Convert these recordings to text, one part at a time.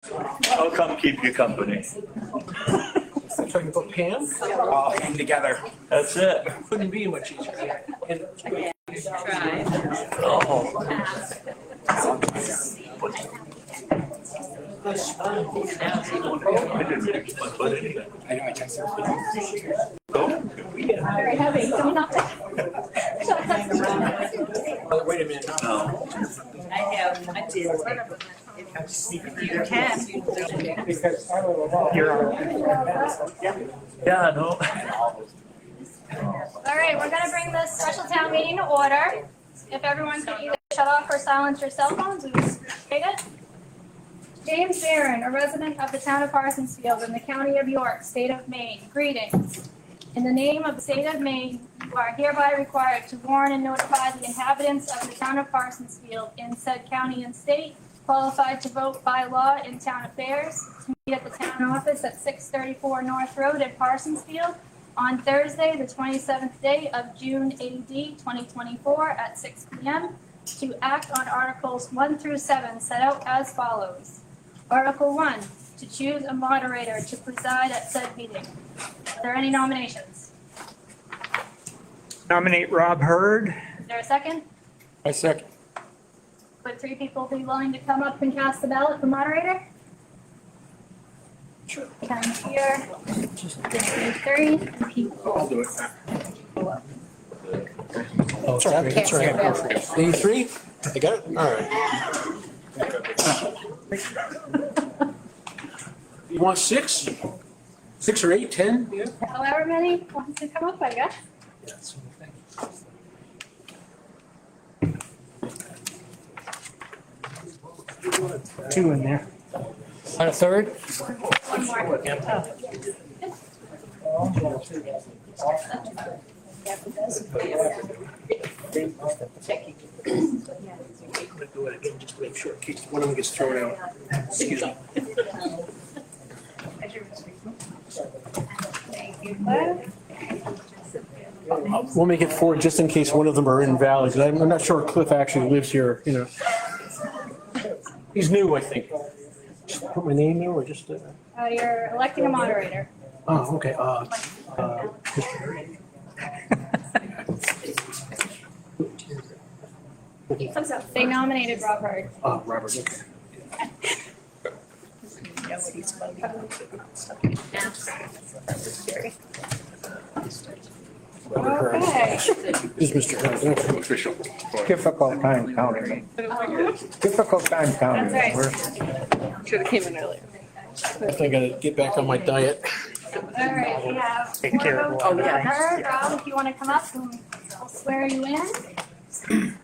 I'll come keep you company. Trying to put Pam? All hang together. That's it. Couldn't be much easier. And Oh. I didn't really put my foot in it. I know I texted Very heavy. Coming up. oh, wait a minute. No. I did. You can. Yeah, no. All right, we're going to bring this special town meeting to order. If everyone could either shut off or silence your cell phones, we would appreciate it. James Barron, a resident of the town of Parsonsfield in the county of York, state of Maine, greetings. In the name of the state of Maine, you are hereby required to warn and notify the inhabitants of the town of Parsonsfield in said county and state, qualified to vote by law in town affairs, to meet at the town office at 634 North Road in Parsonsfield on Thursday, the 27th day of June AD 2024 at 6 p.m. to act on Articles 1 through 7 set out as follows. Article 1, to choose a moderator to preside at said meeting. Are there any nominations? Nominate Rob Hurd. Is there a second? I second. Would 3 people be willing to come up and cast the ballot for moderator? Sure. Ken here. Just need 3 people. I'll do it. Oh, sorry. That's right. Need 3? I got it? All right. You want 6? 6 or 8, 10? Yeah. However many want to come up, I guess. Yes. 2 in there. On a third? One more. I'm gonna do it again just to make sure in case one of them gets thrown out. Excuse me. Thank you, Cliff. We'll make it 4 just in case one of them are invalid. 'Cause I'm not sure Cliff actually lives here, you know. He's new, I think. Just put my name there or just, You're electing a moderator. oh, okay, They nominated Rob Hurd. Robert, okay. Okay. This is Mr. Hurd. Official. Difficult time counting. Difficult time counting. That's We're- Should have came in earlier. I gotta get back on my diet. All right, we have Take 4 care of votes it. for Oh, yeah. Hurd. Rob, if you want to come up, and I'll swear you in.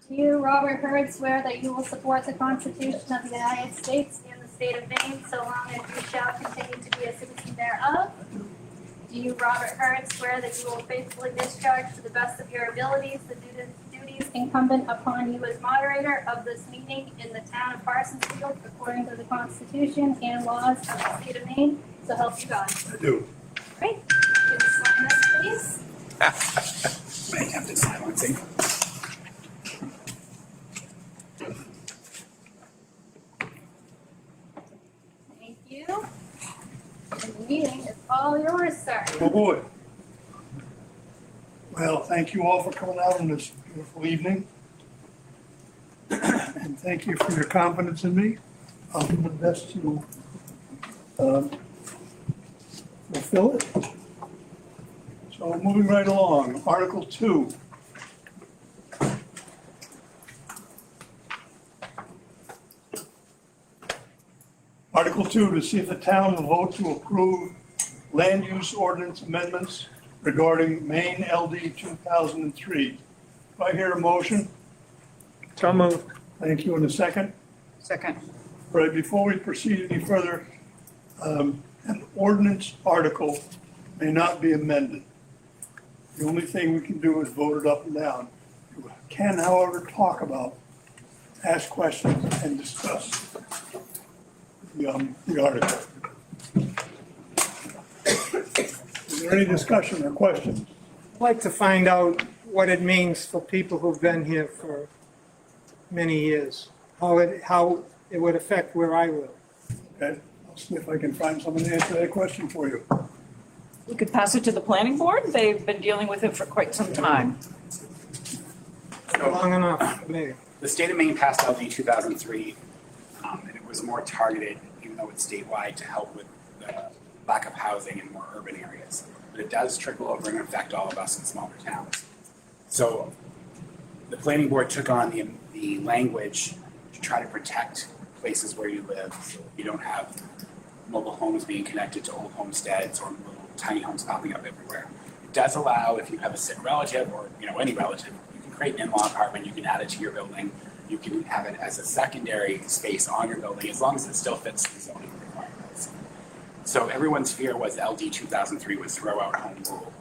Do you, Robert Hurd, swear that you will support the Constitution of the United States and the state of Maine, so long as you shall continue to be a citizen thereof? Do you, Robert Hurd, swear that you will faithfully discharge to the best of your abilities the duties incumbent upon you as moderator of this meeting in the town of Parsonsfield according to the Constitution and laws of the state of Maine, so help you God? I do. Great. You can sign this, please. May have to silencing. Thank you. And the meeting is all yours, sir. Oh, boy. Well, thank you all for coming out on this beautiful evening. And thank you for your confidence in me. I'll do my best to fulfill it. So moving right along, Article 2. Article 2, to see if the town will vote to approve land use ordinance amendments regarding Maine LD 2003. Do I hear a motion? So moved. Thank you. In a second. Second. All right, before we proceed any further, an ordinance article may not be amended. The only thing we can do is vote it up and down. You can, however, talk about, ask questions, and discuss the article. Is there any discussion or questions? I'd like to find out what it means for people who've been here for many years, how it would affect where I live. Okay, I'll see if I can find someone to answer that question for you. We could pass it to the planning board. They've been dealing with it for quite some time. Long enough for me. The state of Maine passed LD 2003, and it was more targeted, even though it's statewide, to help with the lack of housing in more urban areas. But it does trickle over and affect all of us in smaller towns. So the planning board took on the language to try to protect places where you live. So you don't have mobile homes being connected to old homesteads or little tiny homes popping up everywhere. It does allow, if you have a sick relative or any relative, you can create an in-law apartment, you can add it to your building, you can have it as a secondary space on your building, as long as it still fits the zoning requirements. So everyone's fear was LD 2003 would throw out home rule.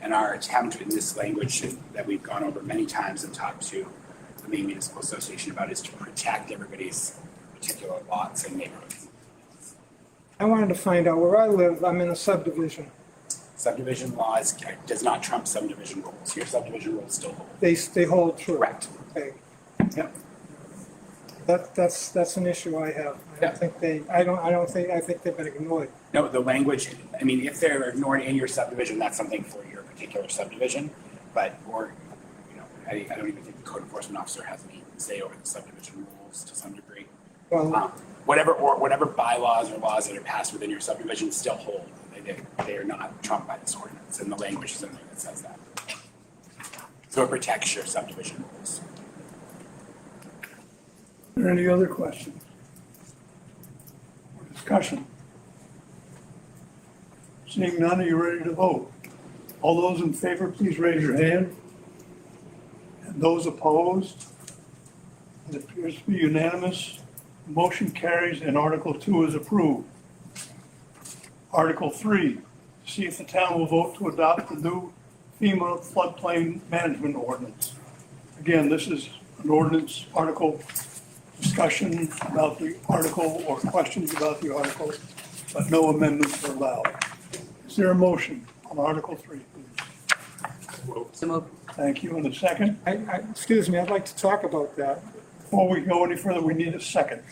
And our attempt in this language that we've gone over many times and talked to the Maine Municipal Association about is to protect everybody's particular lots and neighborhoods. I wanted to find out where I live. I'm in a subdivision. Subdivision laws does not trump subdivision rules. Your subdivision rules still hold. They hold true. Correct. Okay. Yep. That's an issue I have. I think they've been ignored. No, the language, I mean, if they're ignored in your subdivision, that's something for your particular subdivision. But, I don't even think the code enforcement officer has any say over the subdivision rules to some degree. Well, Whatever bylaws or laws that are passed within your subdivision still hold. They are not trumped by this ordinance, and the language is in there that says that. So it protects your subdivision rules. Are there any other questions? Or discussion? Seeing none, are you ready to vote? All those in favor, please raise your hand. And those opposed? It appears to be unanimous. Motion carries and Article 2 is approved. Article 3, see if the town will vote to adopt the new FEMA floodplain management ordinance. Again, this is an ordinance article discussion about the article or questions about the article, but no amendments are allowed. Is there a motion on Article 3, please? So move. Thank you. And a second? excuse me, I'd like to talk about that. Before we go any further, we need a second.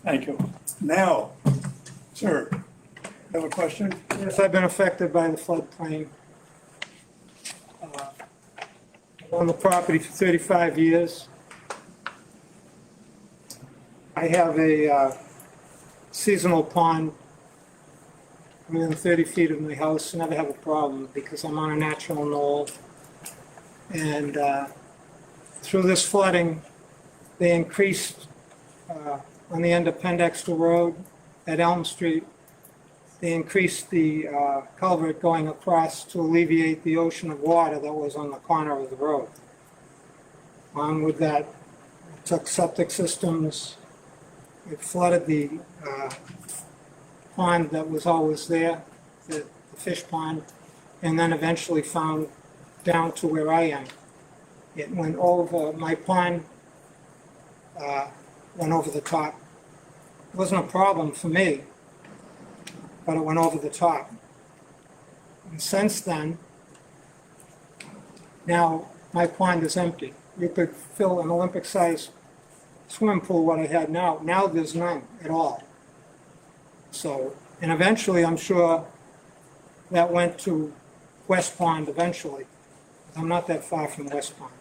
Thank you. Now, sir, you have a question? Yes, I've been affected by the floodplain. On the property for 35 years. I have a seasonal pond within 30 feet of my house. Never have a problem because I'm on a natural knoll. And through this flooding, they increased on the end of Pendexter Road at Elm Street. They increased the culvert going across to alleviate the ocean of water that was on the corner of the road. With that, it took septic systems. It flooded the pond that was always there, the fish pond, and then eventually found down to where I am. It went over, my pond went over the top. It wasn't a problem for me, but it went over the top. And since then, now my pond is empty. You could fill an Olympic-sized swimming pool what I had now. Now there's none at all. So, and eventually I'm sure that went to West Pond eventually. I'm not that far from West Pond.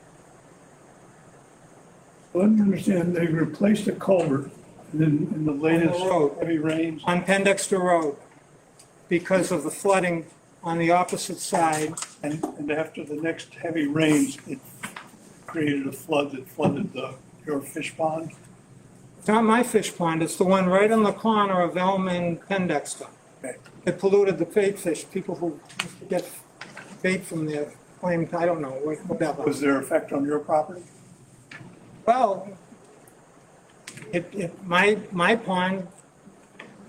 Let me understand, they replaced a culvert and then in the latest On the road. heavy rains. On Pendexter Road, because of the flooding on the opposite side. And after the next heavy rains, it created a flood that flooded your fish pond. It's not my fish pond, it's the one right on the corner of Elm and Pendexter. Okay. It polluted the bait fish. People who get bait from there claimed, I don't know, whatever. Was there effect on your property? Well, my pond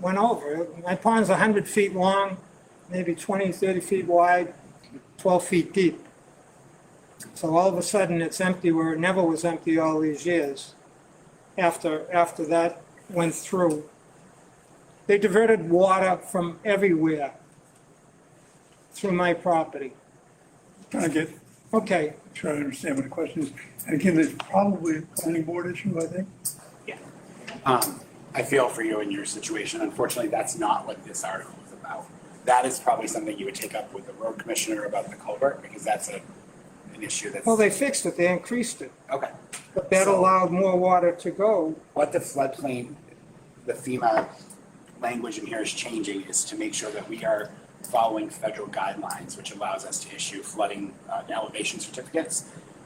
went over. My pond's 100 feet long, maybe 20, 30 feet wide, 12 feet deep. So all of a sudden it's empty where it never was empty all these years. After that went through, they diverted water from everywhere through my property. Trying to get Okay, Sure, I understand what the question is. And again, there's probably a planning board issue, I think. I feel for you in your situation. Unfortunately, that's not what this article is about. That is probably something you would take up with the road commissioner about the culvert, because that's an issue that's. well, they fixed it, they increased it, Okay. but that So- allowed more water to go. What the floodplain, the FEMA language in here is changing is to make sure that we are following federal guidelines, which allows us to issue flooding elevation certificates.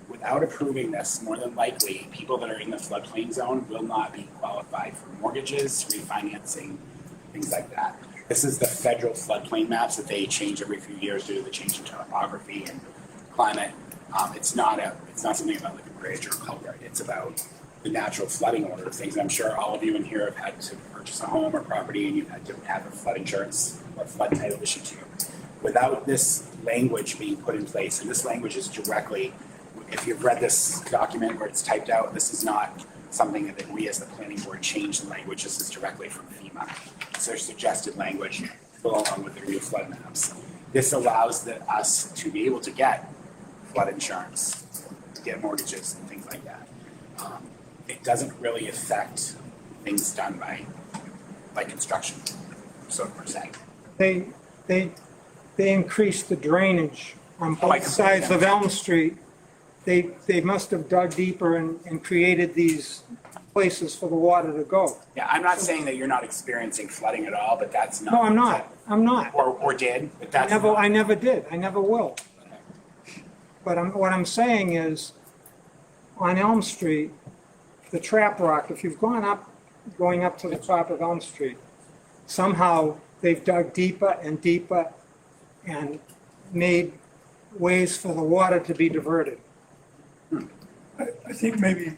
Without approving this, more than likely, people that are in the floodplain zone will not be qualified for mortgages, refinancing, things like that. This is the federal floodplain maps that they change every few years due to the change in topography and climate. It's not something about like a bridge or a culvert. It's about the natural flooding order of things. I'm sure all of you in here have had to purchase a home or property and you've had to have a flood insurance or flood title issued to you. Without this language being put in place, and this language is directly, if you've read this document where it's typed out, this is not something that we as the planning board changed the language. This is directly from FEMA. It's their suggested language to go along with their new flood maps. This allows us to be able to get flood insurance, get mortgages and things like that. It doesn't really affect things done by construction, so per se. They increased the drainage on Oh, I both sides of completely Elm Street. They must have dug deeper and created these places for the water to go. Yeah, I'm not saying that you're not experiencing flooding at all, but that's not. No, I'm not. Or did, but that's. I never did, I never will. But what I'm saying is, on Elm Street, the trap rock, if you've going up to the top of Elm Street, somehow they've dug deeper and deeper and made ways for the water to be diverted. I think maybe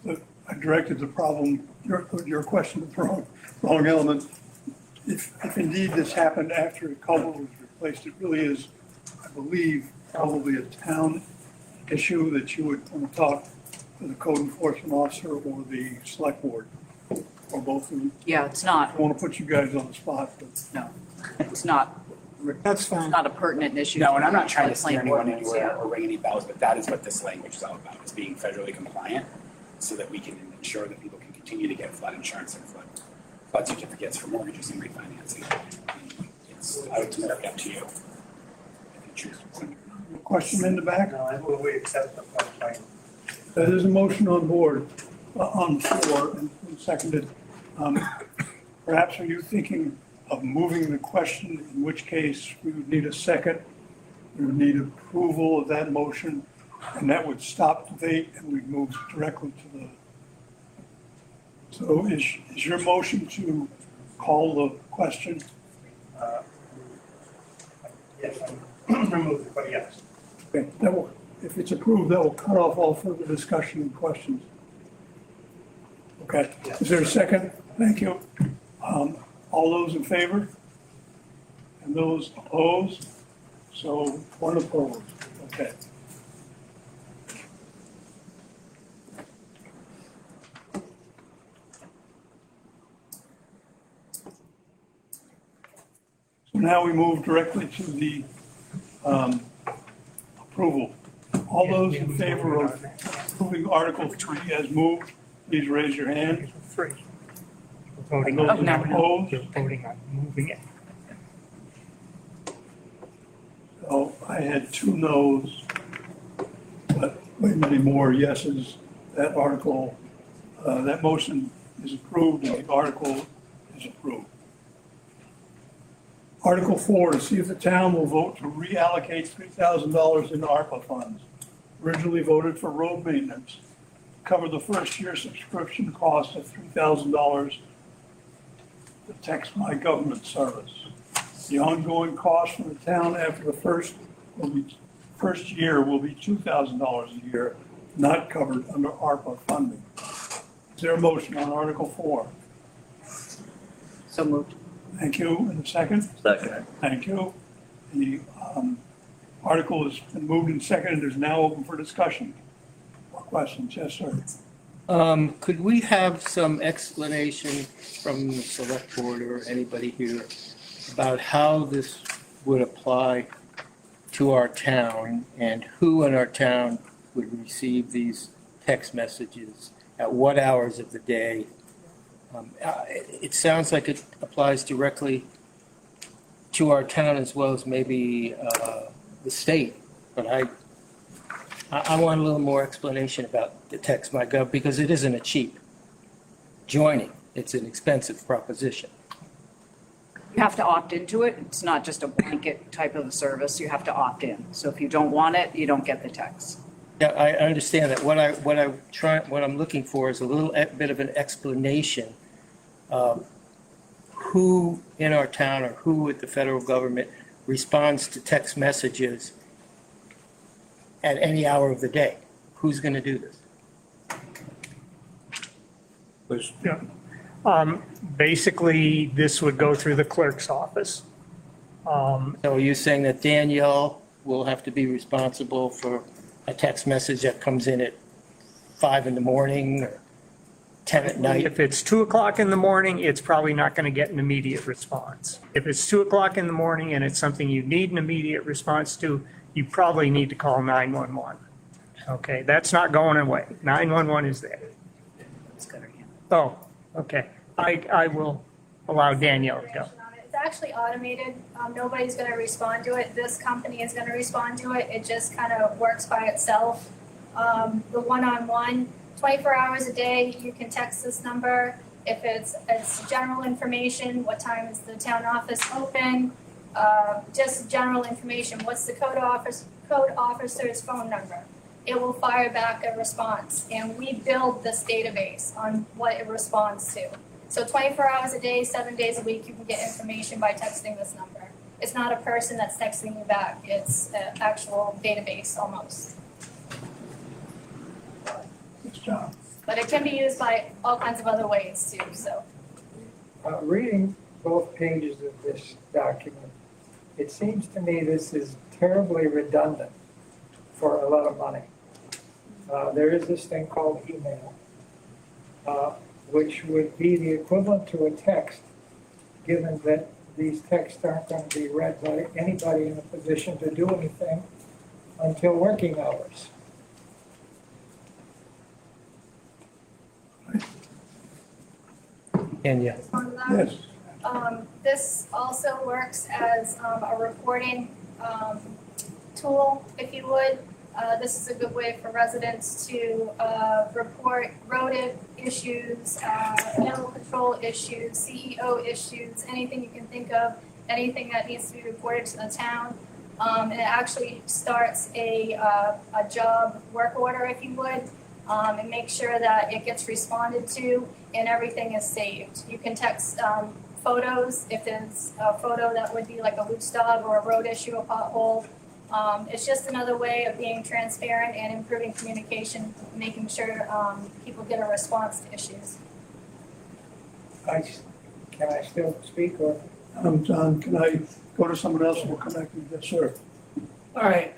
I directed the problem, your question to the wrong element. If indeed this happened after the culvert was replaced, it really is, I believe, probably a town issue that you would want to talk to the code enforcement officer or the select board, or both of them. Yeah, it's I not, don't want to put you guys on the spot, but no, it's not, That's it's fine. not a pertinent issue. No, and I'm not trying to Floodplain steer anyone ordinance, anywhere yeah. or ring any bells, but that is what this language is all about, is being federally compliant so that we can ensure that people can continue to get flood insurance and flood certificates for mortgages and refinancing. It's ultimately up to you. If you choose to. question in the back? No, I move we accept the floodplain. There's a motion on board, on the floor, and seconded. Perhaps are you thinking of moving the question, in which case we would need a second? We would need approval of that motion, and that would stop debate, and we'd move directly to the. So is your motion to call the question? Yes, remove it, but yes. Okay, that will, if it's approved, that will cut off all further discussion and questions. Okay, is there a second? Thank you. All those in favor? And those opposed? So one opposed, okay. So now we move directly to the approval. All those in favor of approving Article 3 as moved, please raise your hand. Three. We're voting And on those no, no. opposed? You're voting on moving it. So I had 2 noes, but way many more yeses. That article, that motion is approved and the article is approved. Article 4, to see if the town will vote to reallocate $3,000 in ARPA funds. Originally voted for road maintenance, cover the first year subscription cost of $3,000 to Text My Government service. The ongoing cost for the town after the first year will be $2,000 a year, not covered under ARPA funding. Is there a motion on Article 4? So moved. Thank you. And a second? Second. Thank you. The article has been moved and seconded, is now open for discussion or questions. Yes, sir. Could we have some explanation from the select board or anybody here about how this would apply to our town and who in our town would receive these text messages at what hours of the day? It sounds like it applies directly to our town as well as maybe the state, but I want a little more explanation about the text my gov because it isn't a cheap joining. It's an expensive proposition. You have to opt into it. It's not just a blanket type of a service. You have to opt in. So if you don't want it, you don't get the text. Yeah, I understand that. What I'm looking for is a little bit of an explanation of who in our town or who at the federal government responds to text messages at any hour of the day. Who's going to do this? Basically, this would go through the clerk's office. So are you saying that Danielle will have to be responsible for a text message that comes in at 5 in the morning or 10 at night? If it's 2 o'clock in the morning, it's probably not going to get an immediate response. If it's 2 o'clock in the morning and it's something you need an immediate response to, you probably need to call 911. Okay, that's not going away. 911 is there. Oh, okay. I will allow Danielle to go. It's actually automated. Nobody's going to respond to it. This company is going to respond to it. It just kind of works by itself. The one-on-one, 24 hours a day, you can text this number. If it's general information, what time is the town office open? Just general information. What's the code officer's phone number? It will fire back a response, and we build this database on what it responds to. So 24 hours a day, 7 days a week, you can get information by texting this number. It's not a person that's texting you back. It's an actual database almost. But it can be used by all kinds of other ways too, so. Reading both pages of this document, it seems to me this is terribly redundant for a lot of money. There is this thing called email, which would be the equivalent to a text, given that these texts aren't going to be read by anybody in a position to do anything until working hours. And yeah. Yes. This also works as a reporting tool, if you would. This is a good way for residents to report road issues, animal control issues, CEO issues, anything you can think of, anything that needs to be reported to the town. And it actually starts a job work order, if you would, and make sure that it gets responded to and everything is saved. You can text photos if there's a photo that would be like a loose dog or a road issue, a pothole. It's just another way of being transparent and improving communication, making sure people get a response to issues. Can I still speak or? John, can I go to someone else and we'll come back to you? Yes, sir. All right,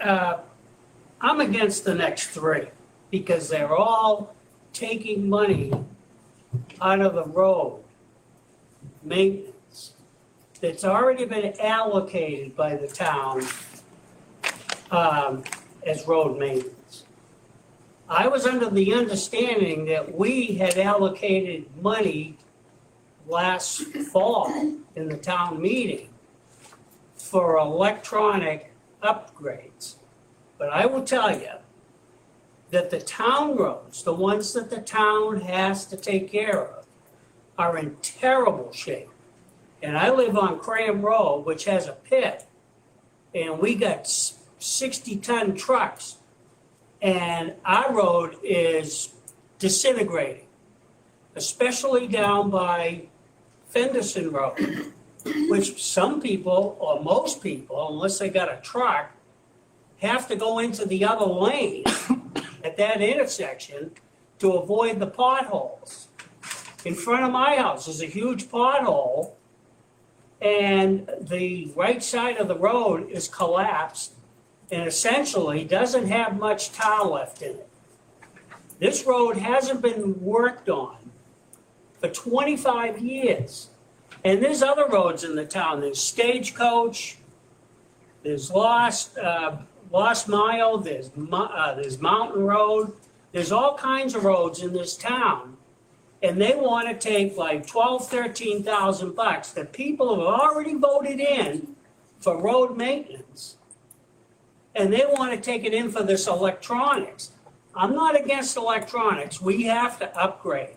I'm against the next three because they're all taking money out of the road maintenance that's already been allocated by the town as road maintenance. I was under the understanding that we had allocated money last fall in the town meeting for electronic upgrades. But I will tell you that the town roads, the ones that the town has to take care of, are in terrible shape. And I live on Cram Road, which has a pit, and we got 60-ton trucks, and our road is disintegrating, especially down by Fenderson Road, which some people, or most people, unless they got a truck, have to go into the other lane at that intersection to avoid the potholes. In front of my house is a huge pothole, and the right side of the road is collapsed and essentially doesn't have much tar left in it. This road hasn't been worked on for 25 years. And there's other roads in the town. There's Stagecoach, there's Lost Mile, there's Mountain Road, there's all kinds of roads in this town. And they want to take like $13,000 that people have already voted in for road maintenance. And they want to take it in for this electronics. I'm not against electronics, we have to upgrade.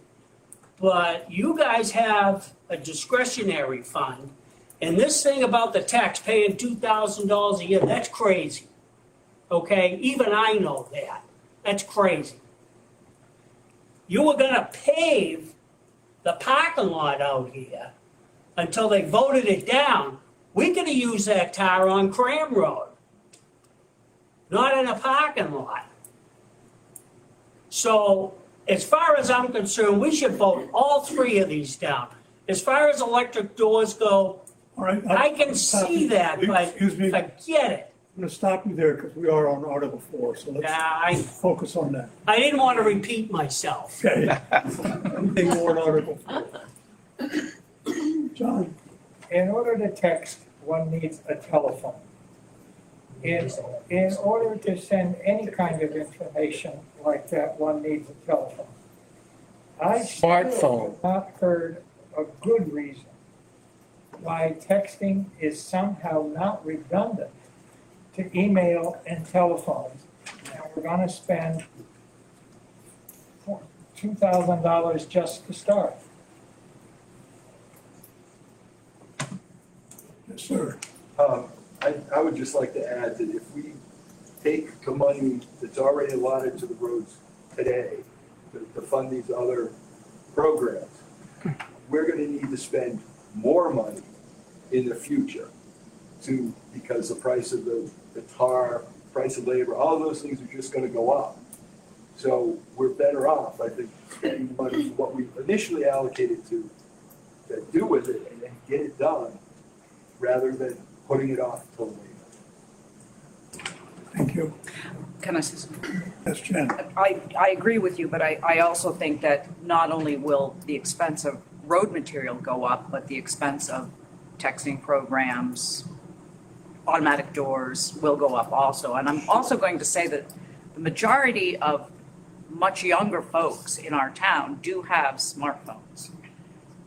But you guys have a discretionary fund, and this thing about the tax paying $2,000 a year, that's crazy. Okay, even I know that, that's crazy. You were gonna pave the parking lot out here until they voted it down. We could have used that tar on Cram Road, not in a parking lot. So, as far as I'm concerned, we should vote all three of these down. As far as electric doors go, All right. I can see that, but Excuse me, I'm forget it. gonna stop you there because we are on Article 4, so let's I focus on that. didn't want to repeat myself. Okay. Anything more on Article 4? John? In order to text, one needs a telephone. In order to send any kind of information like that, one needs a telephone. I still Smartphone. have not heard a good reason why texting is somehow not redundant to email and telephones. And we're gonna spend $2,000 just to start. Yes, sir. I would just like to add that if we take the money that's already allotted to the roads today to fund these other programs, we're gonna need to spend more money in the future because the price of the tar, price of labor, all of those things are just gonna go up. So we're better off, I think, spending money for what we initially allocated to do with it and then get it done rather than putting it off until later. Thank you. Can I say something? Yes, Jen. I agree with you, but I also think that not only will the expense of road material go up, but the expense of texting programs, automatic doors will go up also. And I'm also going to say that the majority of much younger folks in our town do have smartphones.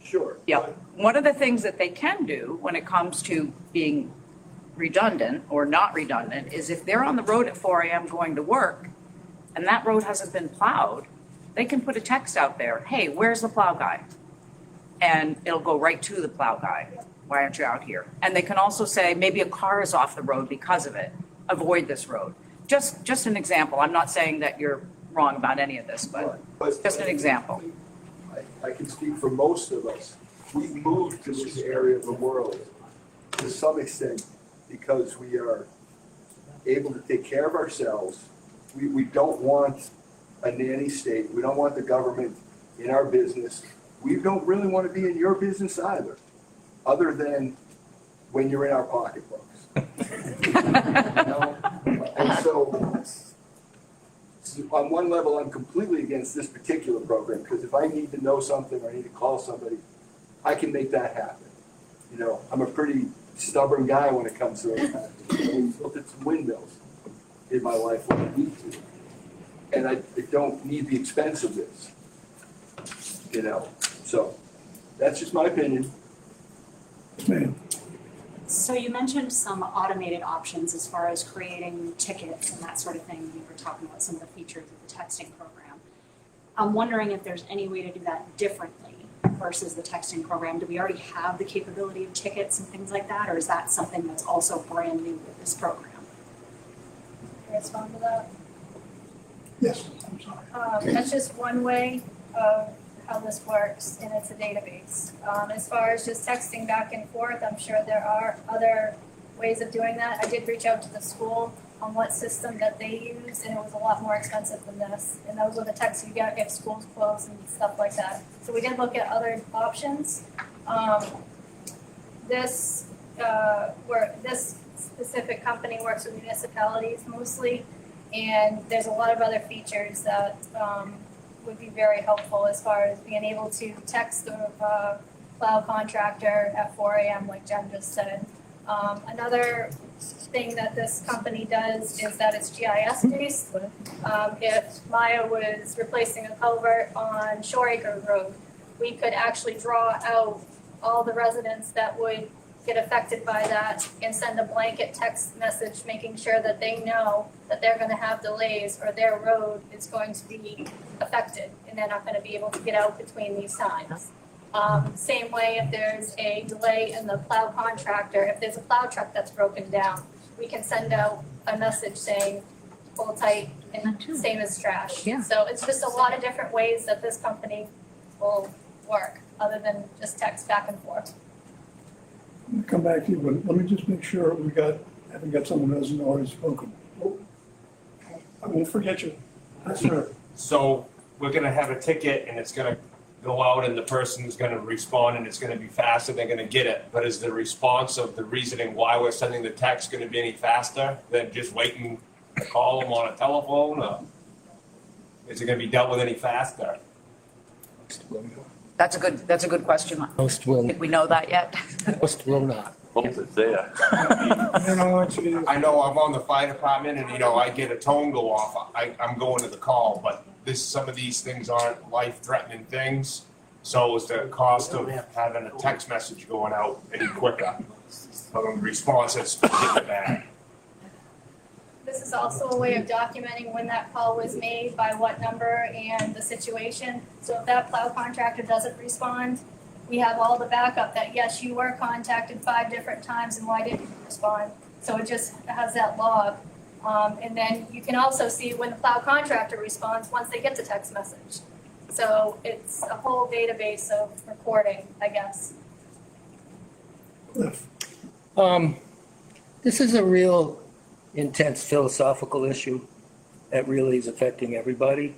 Sure. Yeah, one of the things that they can do when it comes to being redundant or not redundant is if they're on the road at 4 a.m. going to work and that road hasn't been plowed, they can put a text out there, hey, where's the plow guy? And it'll go right to the plow guy. Why aren't you out here? And they can also say, maybe a car is off the road because of it. Avoid this road. Just an example. I'm not saying that you're wrong about any of this, but just an example. I can speak for most of us. We moved to this area of the world to some extent because we are able to take care of ourselves. We don't want a nanny state. We don't want the government in our business. We don't really want to be in your business either, other than when you're in our pocketbooks. You know? And so, on one level, I'm completely against this particular program, because if I need to know something or I need to call somebody, I can make that happen. You know, I'm a pretty stubborn guy when it comes to it. I've built some windmills in my life when I need to. And I don't need the expense of this. You know, so that's just my opinion. Ma'am. So you mentioned some automated options as far as creating tickets and that sort of thing. You were talking about some of the features of the texting program. I'm wondering if there's any way to do that differently versus the texting program. Do we already have the capability of tickets and things like that, or is that something that's also brand new with this program? Can I respond to that? Yes, I'm sorry. That's just one way of how this works, and it's a database. As far as just texting back and forth, I'm sure there are other ways of doing that. I did reach out to the school on what system that they use, and it was a lot more expensive than this. And those are the texts you get if schools close and stuff like that. So we did look at other options. This specific company works with municipalities mostly, and there's a lot of other features that would be very helpful as far as being able to text the plow contractor at 4 a.m. like Jen just said. Another thing that this company does is that it's GIS based. If Maya was replacing a culvert on Shore Acre Road, we could actually draw out all the residents that would get affected by that and send a blanket text message making sure that they know that they're gonna have delays or their road is going to be affected and they're not gonna be able to get out between these times. Same way if there's a delay in the plow contractor, if there's a plow truck that's broken down, we can send out a message saying, hold tight, and same as trash. Yeah. So it's just a lot of different ways that this company will work, other than just text back and forth. I'm gonna come back to you, but let me just make sure haven't got someone who hasn't already spoken. Oh, I won't forget you. Yes, sir. So we're gonna have a ticket and it's gonna go out and the person's gonna respond and it's gonna be faster, they're gonna get it. But is the response of the reasoning why we're sending the text gonna be any faster than just waiting to call them on a telephone? Or is it gonna be dealt with any faster? That's a good question. Most will, Did we know that yet? most will not. Hope it's there. I don't know what you do. I know I'm on the fire department and, I get a tone go off, I'm going to the call, but some of these things aren't life-threatening things. So is the cost of having a text message going out any quicker? The response is bad. This is also a way of documenting when that call was made, by what number, and the situation. So if that plow contractor doesn't respond, we have all the backup that, yes, you were contacted 5 different times, and why didn't you respond? So it just has that log. And then you can also see when the plow contractor responds once they get the text message. So it's a whole database of recording, I guess. Cliff. This is a real intense philosophical issue that really is affecting everybody.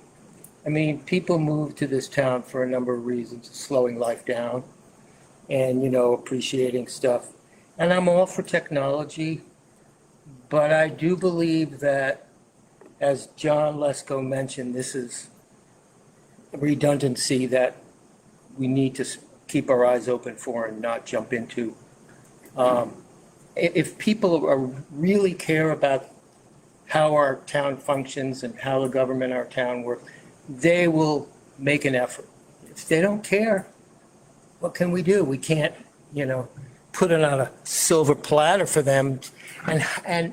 I mean, people move to this town for a number of reasons, slowing life down and, appreciating stuff. And I'm all for technology, but I do believe that, as John Lesko mentioned, this is a redundancy that we need to keep our eyes open for and not jump into. If people really care about how our town functions and how the government our town works, they will make an effort. If they don't care, what can we do? We can't, put it on a silver platter for them. And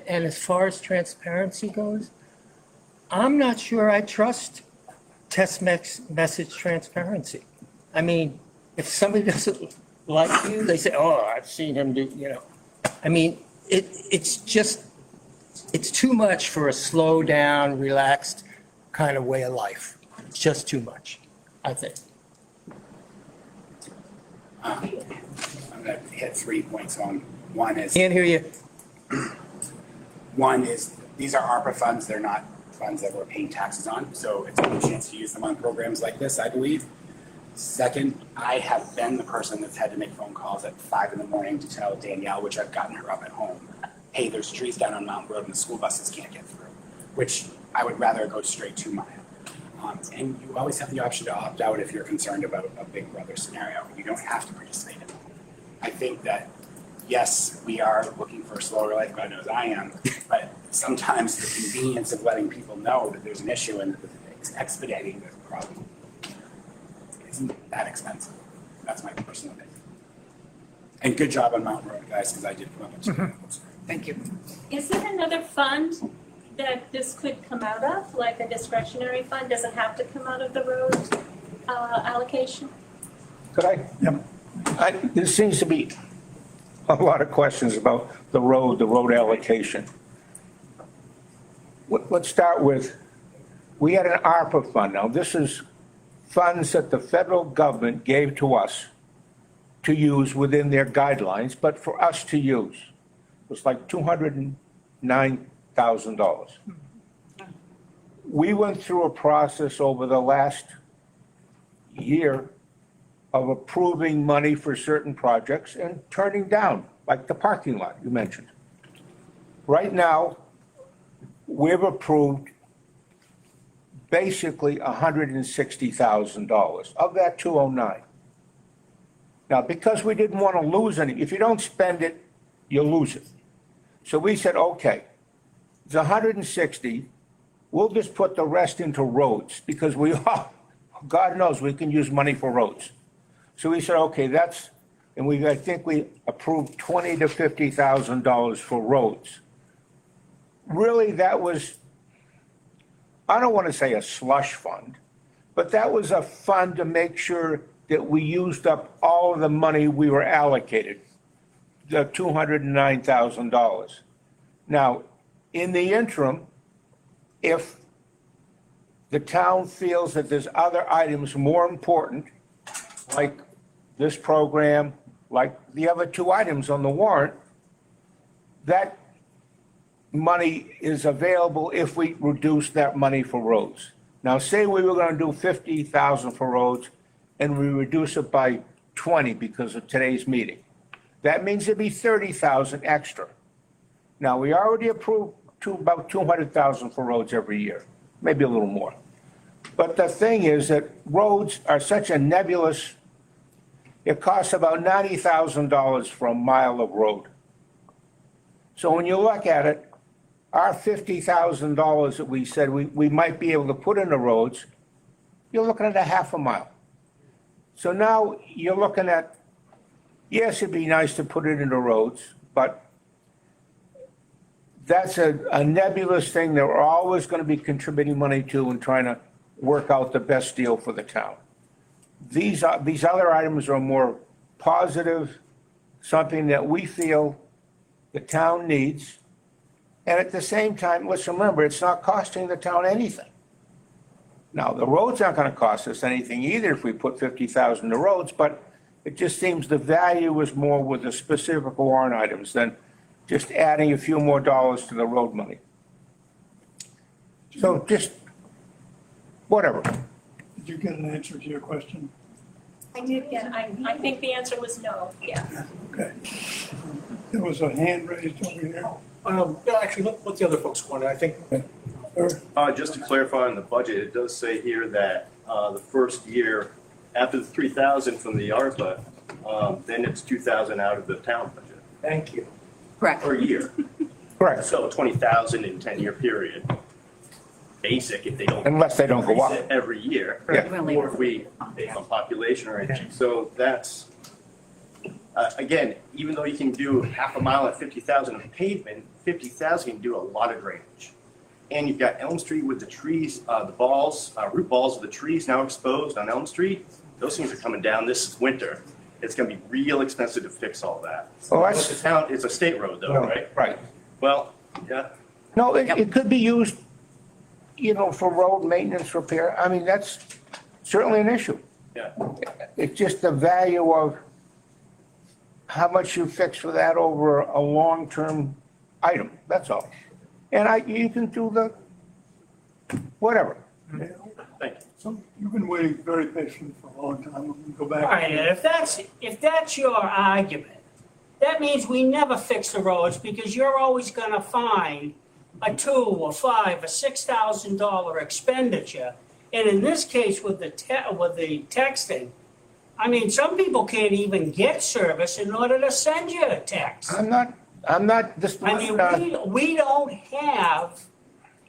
as far as transparency goes, I'm not sure I trust text message transparency. I mean, if somebody doesn't like you, they say, oh, I've seen him do, I mean, it's too much for a slow down, relaxed kind of way of life. It's just too much, I think. I'm gonna hit 3 points on. One is, Can't hear you. these are ARPA funds, they're not funds that we're paying taxes on, so it's a good chance to use them on programs like this, I believe. Second, I have been the person that's had to make phone calls at 5 a.m. to tell Danielle, which I've gotten her up at home, hey, there's trees down on Mountain Road and the school buses can't get through, which I would rather go straight to Maya. And you always have the option to opt out if you're concerned about a Big Brother scenario. You don't have to participate in it. I think that, yes, we are looking for a slower life, God knows I am, but sometimes the convenience of letting people know that there's an issue and expediting the problem isn't that expensive. That's my personal opinion. And good job on Mountain Road, guys, because I did come up with some. Thank you. Is there another fund that this could come out of, like a discretionary fund? Does it have to come out of the road allocation? Could I? Yep. There seems to be a lot of questions about the road allocation. Let's start with, we had an ARPA fund. Now, this is funds that the federal government gave to us to use within their guidelines, but for us to use. It was like $209,000. We went through a process over the last year of approving money for certain projects and turning down, like the parking lot you mentioned. Right now, we've approved basically $160,000 of that 209. Now, because we didn't want to lose any, if you don't spend it, you lose it. So we said, okay, it's 160, we'll just put the rest into roads, because we all, God knows, we can use money for roads. So we said, okay, I think we approved $20,000 to $50,000 for roads. Really, that was, I don't want to say a slush fund, but that was a fund to make sure that we used up all of the money we were allocated, the $209,000. Now, in the interim, if the town feels that there's other items more important, like this program, like the other two items on the warrant, that money is available if we reduce that money for roads. Now, say we were gonna do 50,000 for roads and we reduce it by 20 because of today's meeting. That means it'd be 30,000 extra. Now, we already approved about 200,000 for roads every year, maybe a little more. But the thing is that roads are such a nebulous, it costs about $90,000 for a mile of road. So when you look at it, our $50,000 that we said we might be able to put into roads, you're looking at a half a mile. So now you're looking at, yes, it'd be nice to put it into roads, but that's a nebulous thing that we're always going to be contributing money to and trying to work out the best deal for the town. These other items are more positive, something that we feel the town needs. And at the same time, let's remember, it's not costing the town anything. Now, the roads aren't going to cost us anything either if we put 50,000 to roads, but it just seems the value is more with the specific warrant items than just adding a few more dollars to the road money. So just, whatever. Did you get an answer to your question? I did get, I think the answer was no, yes. Okay. There was a hand raised over here. Actually, let the other folks want it, I think. Sir? Just to clarify on the budget, it does say here that the first year, after the 3,000 from the ARPA, then it's 2,000 out of the town budget Thank you. Correct. per year. Correct. So 20,000 in 10-year period. Basic if they don't. Unless they don't go up. increase it every year. Yeah. Or if we, based on population or anything. So that's, again, even though you can do half a mile at 50,000 of pavement, 50,000 can do a lot of drainage. And you've got Elm Street with the trees, the balls, root balls of the trees now exposed on Elm Street. Those things are coming down this winter. It's gonna be real expensive to fix all that. Well, But the town, it's a state road though, right? Right. Well, yeah, No, it could be used, for road maintenance repair. I mean, that's certainly an issue. yeah. It's just the value of how much you fix for that over a long-term item, that's all. And you can do whatever. Thank you. So you've been waiting very patiently for a long time. I'm going to go back. All right, and if that's your argument, that means we never fix the roads because you're always gonna find a $2,000 or $5,000 or $6,000 expenditure. And in this case with the texting, I mean, some people can't even get service in order to send you a text. I'm not, this, I mean, we don't have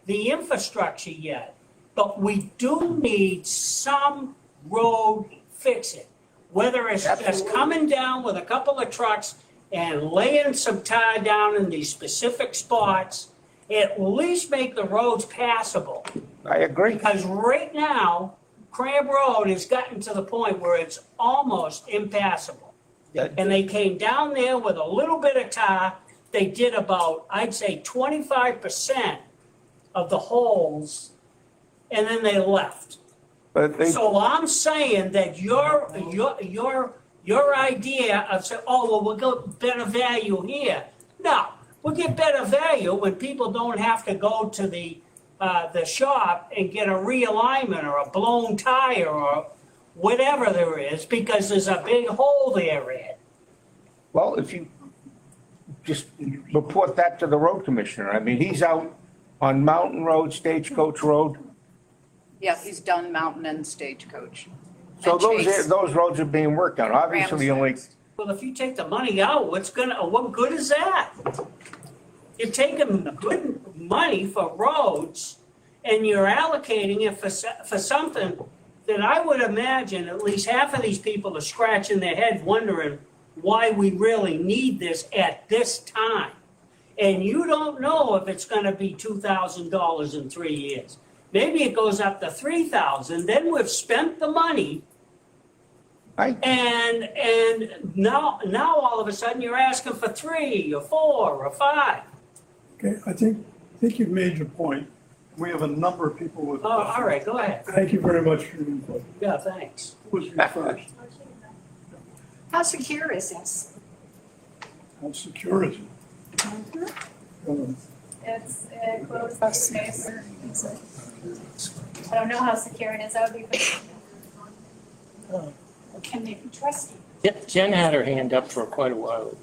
the infrastructure yet, but we do need some road fixing. Whether it's just coming down with a couple of trucks and laying some tar down in these specific spots, at least make the roads passable. I agree. Because right now, Crab Road has gotten to the point where it's almost impassable. And they came down there with a little bit of tar. They did about, I'd say, 25% of the holes, and then they left. But they, So I'm saying that your idea of saying, oh, well, we'll get better value here. No, we'll get better value when people don't have to go to the shop and get a realignment or a blown tire or whatever there is, because there's a big hole there, Ed. well, if you just report that to the road commissioner. I mean, he's out on Mountain Road, Stagecoach Road. Yeah, he's done Mountain and Stagecoach. So And Chase. those roads are being worked on. Obviously, only Well, if you take the money out, what good is that? You're taking good money for roads and you're allocating it for something that I would imagine at least half of these people are scratching their head wondering why we really need this at this time. And you don't know if it's gonna be $2,000 in 3 years. Maybe it goes up to $3,000, then we've spent the money. Right. And now all of a sudden you're asking for 3 or 4 or 5. Okay, I think you've made your point. We have a number of people with. Oh, all right, go ahead. Thank you very much for your input. Yeah, thanks. Who was your first? How secure is this? How secure is it? It's a closed space. I don't know how secure it is, that would be. Can they be trusted? Jen had her hand up for quite a while.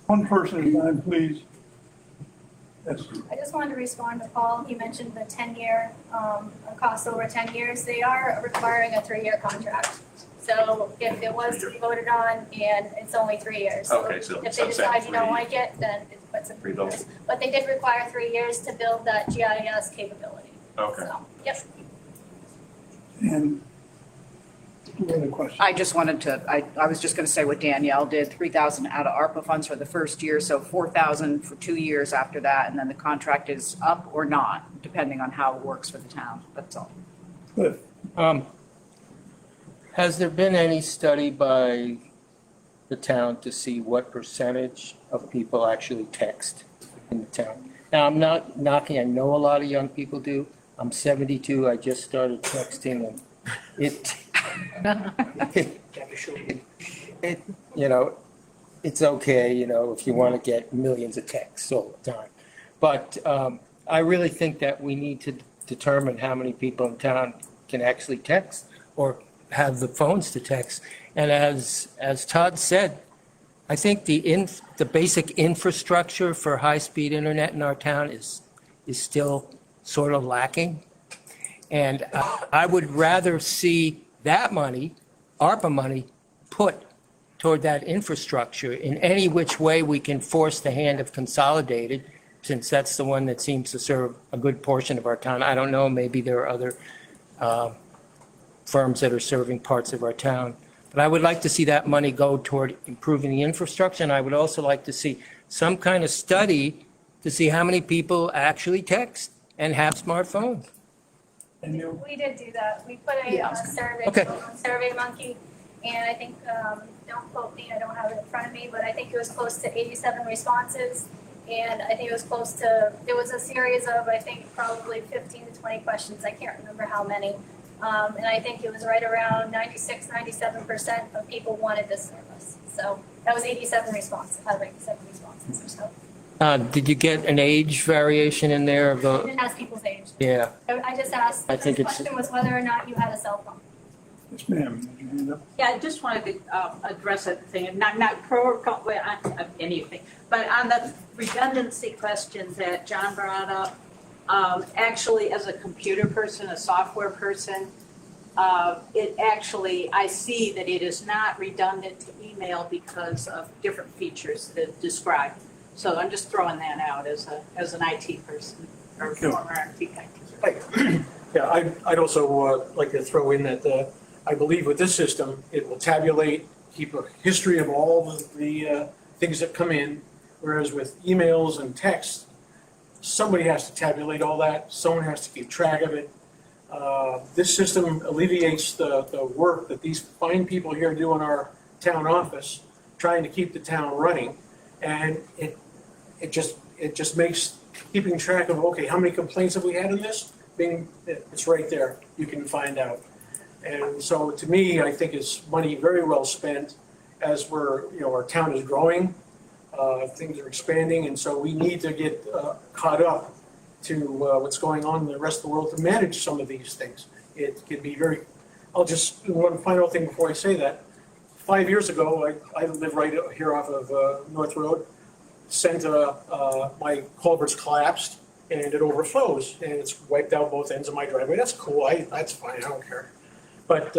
One person at a time, please. Yes. I just wanted to respond to Paul. He mentioned the 10-year, cost over 10 years. They are requiring a 3-year contract. So if it was to be voted on and it's only 3 years. Okay, so if they sunset decide you don't 3. like it, then it puts it 3 Revoke. years. But they did require 3 years to build that GIS capability. Okay. So, yep. And who had a question? I just wanted to, I was just gonna say what Danielle did, 3,000 out of ARPA funds for the first year, so 4,000 for 2 years after that, and then the contract is up or not, depending on how it works for the town, that's all. Good. Has there been any study by the town to see what percentage of people actually text in the town? Now, I'm not knocking, I know a lot of young people do. I'm 72, I just started texting, and it's okay, if you want to get millions of texts all the time. But I really think that we need to determine how many people in town can actually text or have the phones to text. And as Todd said, I think the basic infrastructure for high-speed internet in our town is still sort of lacking. And I would rather see that money, ARPA money, put toward that infrastructure in any which way we can force the hand of Consolidated, since that's the one that seems to serve a good portion of our town. I don't know, maybe there are other firms that are serving parts of our town. But I would like to see that money go toward improving the infrastructure, and I would also like to see some kind of study to see how many people actually text and have smartphones. We did do that. We put a survey Okay. on SurveyMonkey, and I think, don't quote me, I don't have it in front of me, but I think it was close to 87 responses. And I think it was close to, there was a series of, I think, probably 15 to 20 questions. I can't remember how many. And I think it was right around 97% of people wanted this service. So that was 87 responses, out of 87 responses or so. Did you get an age variation in there? I didn't ask people's age. Yeah. I just asked, I the think it's- question was whether or not you had a cell phone. Yes, ma'am. Did you hand up? Yeah, I just wanted to address that thing, and not pro or con, anything, but on the redundancy question that John brought up, actually, as a computer person, a software person, it actually, I see that it is not redundant to email because of different features that describe. So I'm just throwing that out as an IT person or former IT person. Yeah, I'd also like to throw in that I believe with this system, it will tabulate, keep a history of all the things that come in, whereas with emails and text, somebody has to tabulate all that, someone has to keep track of it. This system alleviates the work that these fine people here do in our town office, trying to keep the town running. And it just makes keeping track of, okay, how many complaints have we had in this? It's right there, you can find out. And so to me, I think it's money very well spent as our town is growing, things are expanding, and so we need to get caught up to what's going on in the rest of the world to manage some of these things. It can be one final thing before I say that. 5 years ago, I live right here off of North Road, my culvert's collapsed and it overflows and it's wiped out both ends of my driveway. That's cool, that's fine, I don't care. But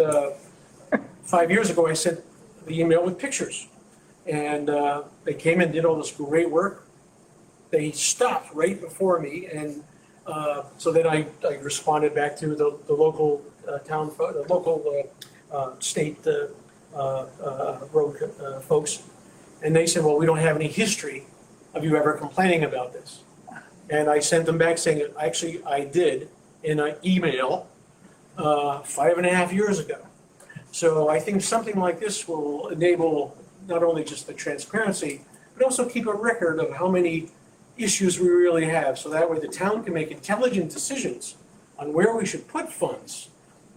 5 years ago, I sent the email with pictures And they came and did all this great work. They stopped right before me, and so then I responded back to the local the local state road folks. And they said, well, we don't have any history of you ever complaining about this. And I sent them back saying, actually, I did in an email 5.5 years ago. So I think something like this will enable not only just the transparency, but also keep a record of how many issues we really have. So that way the town can make intelligent decisions on where we should put funds.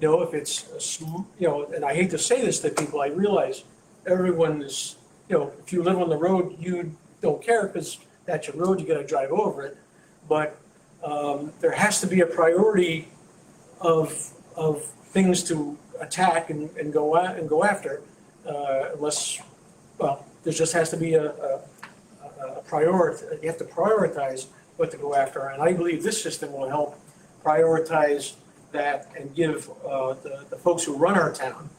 You know, if it's, and I hate to say this to people, I realize everyone is, if you live on the road, you don't care because that's your road, you gotta drive over it. But there has to be a priority of things to attack and go after, unless, well, there just has to be a priority. You have to prioritize what to go after, and I believe this system will help prioritize that and give the folks who run our town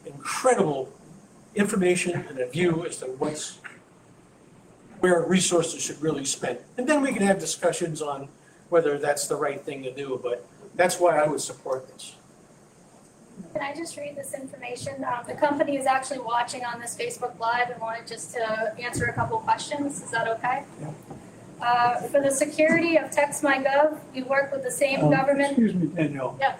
incredible information and a view as to where resources should really spend. And then we can have discussions on whether that's the right thing to do, but that's why I would support this. Can I just read this information? The company is actually watching on this Facebook Live and wanted just to answer a couple questions. Is that okay? For the security of TextMyGov, we work with the same government. Excuse me, Danielle. Yeah.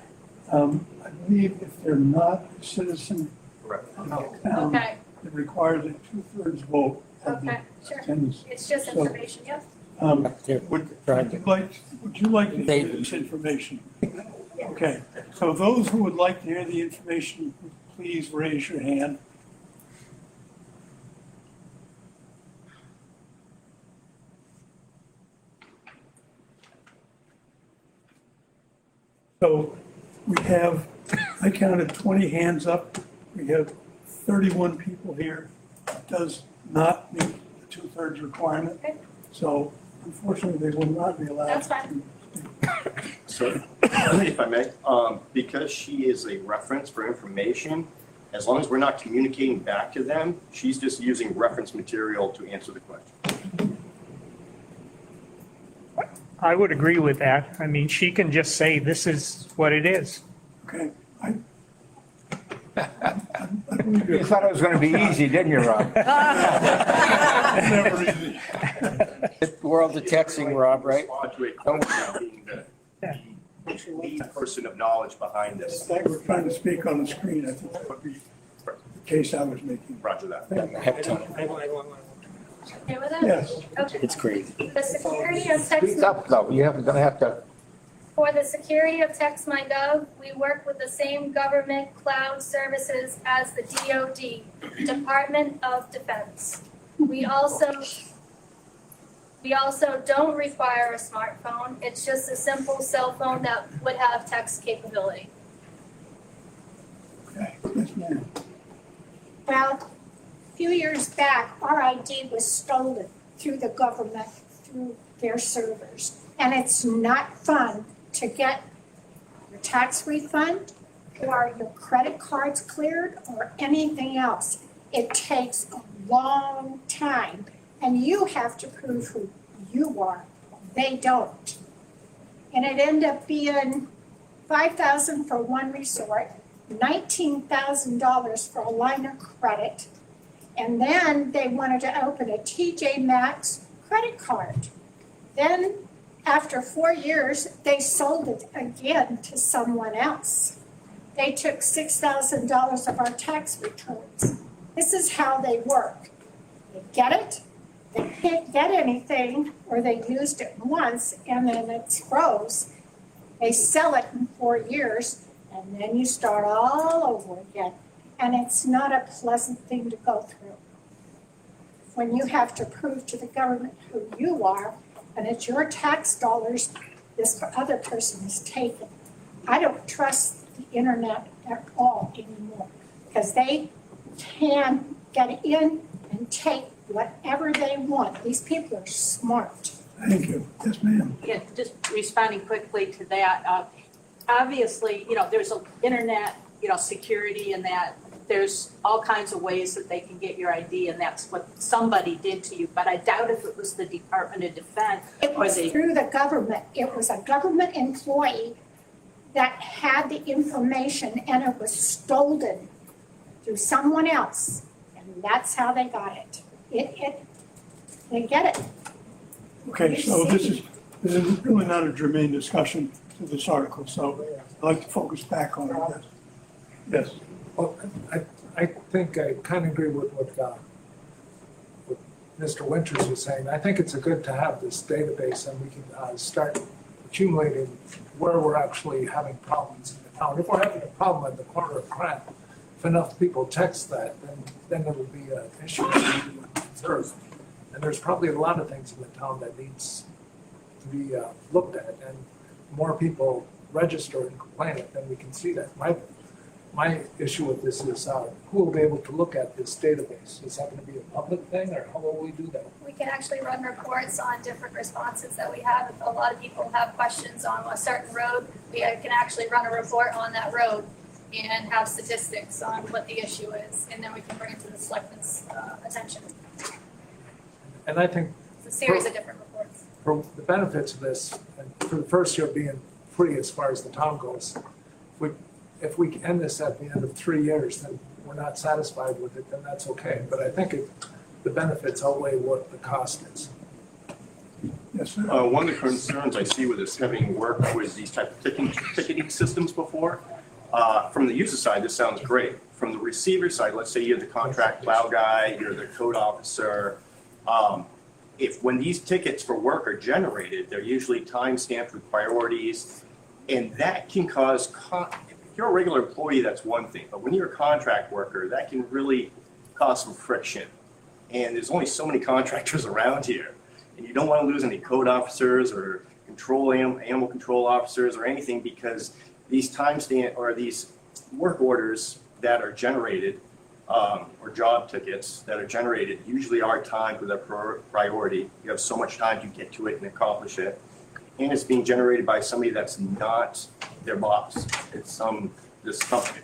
I believe if they're not a citizen of the town, Okay. it requires a 2/3 vote of the Okay, sure. attendance. It's just So, information, yep. Would you like to hear this information? Okay, so those who would like to hear the information, please raise your hand. So we have, I counted 20 hands up. We have 31 people here. It does not meet the 2/3 requirement. Okay. So unfortunately, they will not be allowed. That's fine. So, if I may, because she is a reference for information, as long as we're not communicating back to them, she's just using reference material to answer the question. I would agree with that. I mean, she can just say, this is what it is. Okay, I You thought it was gonna be easy, didn't you, Rob? never easy. World of texting, Rob, right? Respond to a question being the lead person of knowledge behind this. We're trying to speak on the screen. I think that would be the case I was making. Roger that. Okay with it? Yes. Okay. It's crazy. The security of Speak text, up, though. You're gonna have to. for the security of TextMyGov, we work with the same government cloud services as the DoD, Department of Defense. We also don't require a smartphone. It's just a simple cell phone that would have text capability. Okay, yes, ma'am. Well, a few years back, our ID was stolen through the government, through their servers. And it's not fun to get your tax refund or your credit cards cleared or anything else. It takes a long time, and you have to prove who you are. They don't. And it ended up being $5,000 for one resort, $19,000 for a line of credit, and then they wanted to open a TJ Maxx credit card. Then, after 4 years, they sold it again to someone else. They took $6,000 of our tax returns. This is how they work. They get it, they can't get anything, or they used it once and then it froze. They sell it in 4 years, and then you start all over again. And it's not a pleasant thing to go through. When you have to prove to the government who you are, and it's your tax dollars this other person is taking. I don't trust the internet at all anymore, because they can get in and take whatever they want. These people are smart. Thank you. Yes, ma'am. Yeah, just responding quickly to that, obviously, there's a internet, security and that, there's all kinds of ways that they can get your ID, and that's what somebody did to you, but I doubt if it was the Department of Defense It or was the. through the government. It was a government employee that had the information and it was stolen through someone else. And that's how they got it. They get it. Okay, so this is really not a germane discussion to this article, so I'd like to focus back on it. Yes. Well, I think I kind of agree with what Mr. Winters was saying. I think it's good to have this database and we can start accumulating where we're actually having problems in the town. If we're having a problem at the corner of Grant, if enough people text that, then it will be an issue to be observed. And there's probably a lot of things in the town that needs to be looked at, and more people register and complain, then we can see that. My issue with this is who will be able to look at this database? Is that going to be a public thing, or how will we do that? We can actually run reports on different responses that we have. If a lot of people have questions on a certain road, we can actually run a report on that road and have statistics on what the issue is, and then we can bring it to the selectmen's attention. And I think It's a series of different reports. for the benefits of this, and for the first year being free as far as the town goes, if we end this at the end of 3 years, then we're not satisfied with it, then that's okay. But I think the benefits outweigh what the cost is. Yes, sir. One of the concerns I see with this, having worked with these type of ticketing systems before, from the user side, this sounds great. From the receiver side, let's say you're the contract plow guy, you're the code officer. When these tickets for work are generated, they're usually time-stamped with priorities, and that can cause, if you're a regular employee, that's one thing, but when you're a contract worker, that can really cause some friction. And there's only so many contractors around here, and you don't want to lose any code officers or animal control officers or anything, because these timestamp or these work orders that are generated, or job tickets that are generated, usually are timed with a priority. You have so much time to get to it and accomplish it. And it's being generated by somebody that's not their boss. It's this company,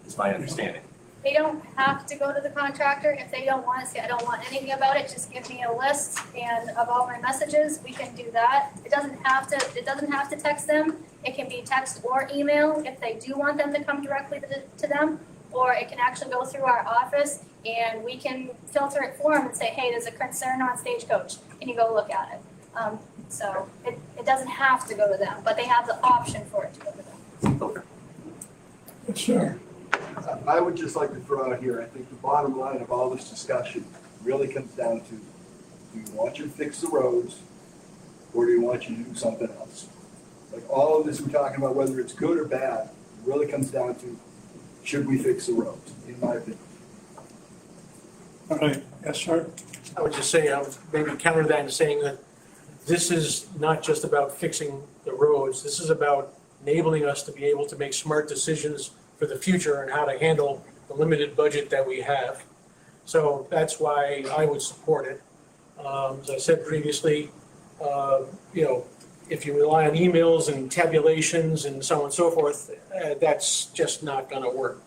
is my understanding. They don't have to go to the contractor if they don't want to say, I don't want anything about it, just give me a list and of all my messages, we can do that. It doesn't have to text them. It can be text or email if they do want them to come directly to them, or it can actually go through our office and we can filter it for them and say, hey, there's a concern on Stagecoach. Can you go look at it? So it doesn't have to go to them, but they have the option for it to go to them. Yes, sir. I would just like to throw out here, I think the bottom line of all this discussion really comes down to, do you want you to fix the roads, or do you want you to do something else? Like all of this we're talking about, whether it's good or bad, really comes down to, should we fix the roads, in my opinion. All right, yes, sir. I would just say, I would maybe counter that in saying that this is not just about fixing the roads. This is about enabling us to be able to make smart decisions for the future and how to handle the limited budget that we have. So that's why I would support it. As I said previously, if you rely on emails and tabulations and so on and so forth, that's just not going to work.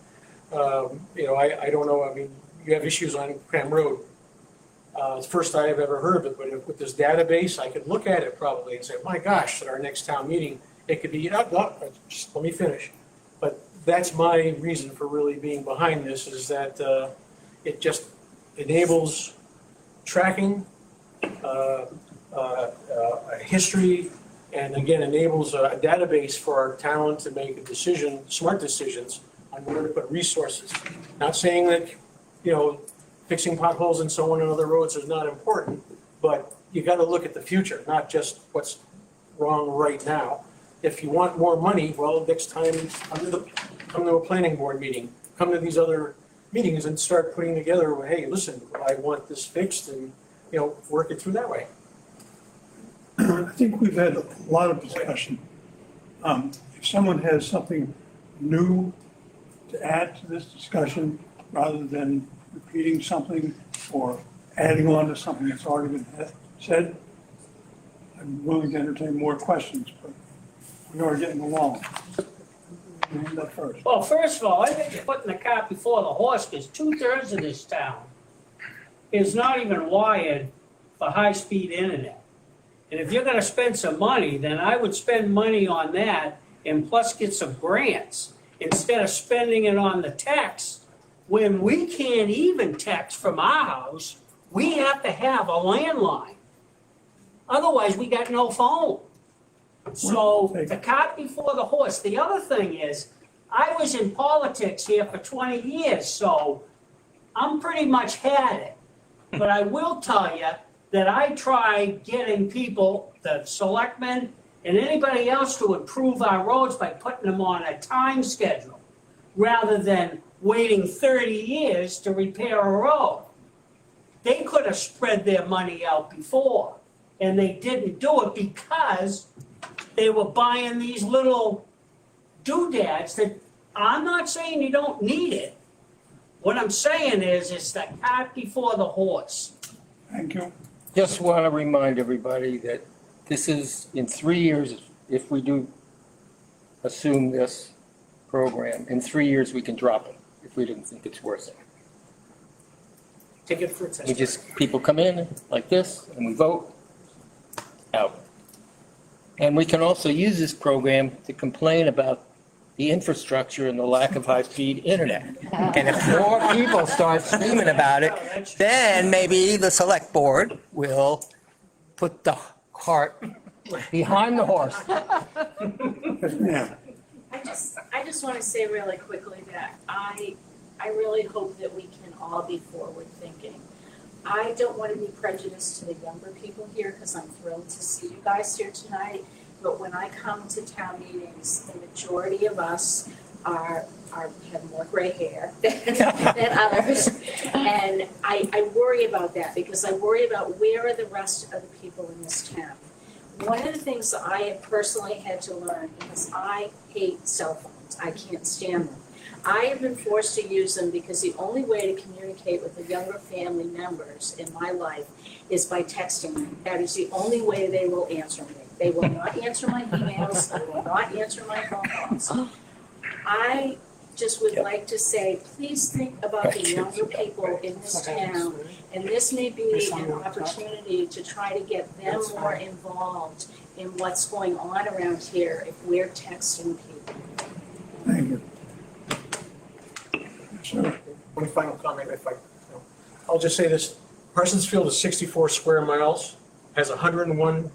I don't know. I mean, you have issues on Cram Road. It's the first I have ever heard of it, but with this database, I could look at it probably and say, my gosh, at our next town meeting, it could be, just let me finish. But that's my reason for really being behind this, is that it just enables tracking, a history, and again, enables a database for our town to make a decision, smart decisions on where to put resources. Not saying that, fixing potholes and so on other roads is not important, but you got to look at the future, not just what's wrong right now. If you want more money, well, next time, come to a planning board meeting, come to these other meetings and start putting together, hey, listen, I want this fixed, and, work it through that way. I think we've had a lot of discussion. If someone has something new to add to this discussion, rather than repeating something or adding on to something that's already been said, I'm willing to entertain more questions, but we are getting along. your hand up first. Well, first of all, I think you're putting the cart before the horse, because 2/3 of this town is not even wired for high-speed internet. And if you're gonna spend some money, then I would spend money on that and plus get some grants, instead of spending it on the text. When we can't even text from our house, we have to have a landline. Otherwise, we got no phone. So the cart before the horse. The other thing is, I was in politics here for 20 years, so I'm pretty much had it. But I will tell you that I tried getting people, the selectmen, and anybody else to improve our roads by putting them on a time schedule, rather than waiting 30 years to repair a road. They could have spread their money out before, and they didn't do it because they were buying these little doodads that, I'm not saying you don't need it. What I'm saying is, it's the cart before the horse. Thank you. Just want to remind everybody that this is in 3 years, if we do assume this program, in 3 years we can drop it if we didn't think it's worth it. Take it for a test. We just, people come in like this and we vote, out. And we can also use this program to complain about the infrastructure and the lack of high-speed internet. And if more people start screaming about it, then maybe the select board will put the cart behind the horse. Yes, ma'am. I just want to say really quickly that I really hope that we can all be forward thinking. I don't want to be prejudiced to the younger people here, because I'm thrilled to see you guys here tonight. But when I come to town meetings, the majority of us have more gray hair than others. And I worry about that, because I worry about where are the rest of the people in this town. One of the things that I have personally had to learn, because I hate cell phones, I can't stand them. I have been forced to use them because the only way to communicate with the younger family members in my life is by texting them. That is the only way they will answer me. They will not answer my emails, they will not answer my phone calls. I just would like to say, please think about the younger people in this town, and this may be an opportunity to try to get them more involved in what's going on around here if we're texting people. Thank you. Sure. One final comment, I'll just say this, Parsons Field is 64 square miles, has 101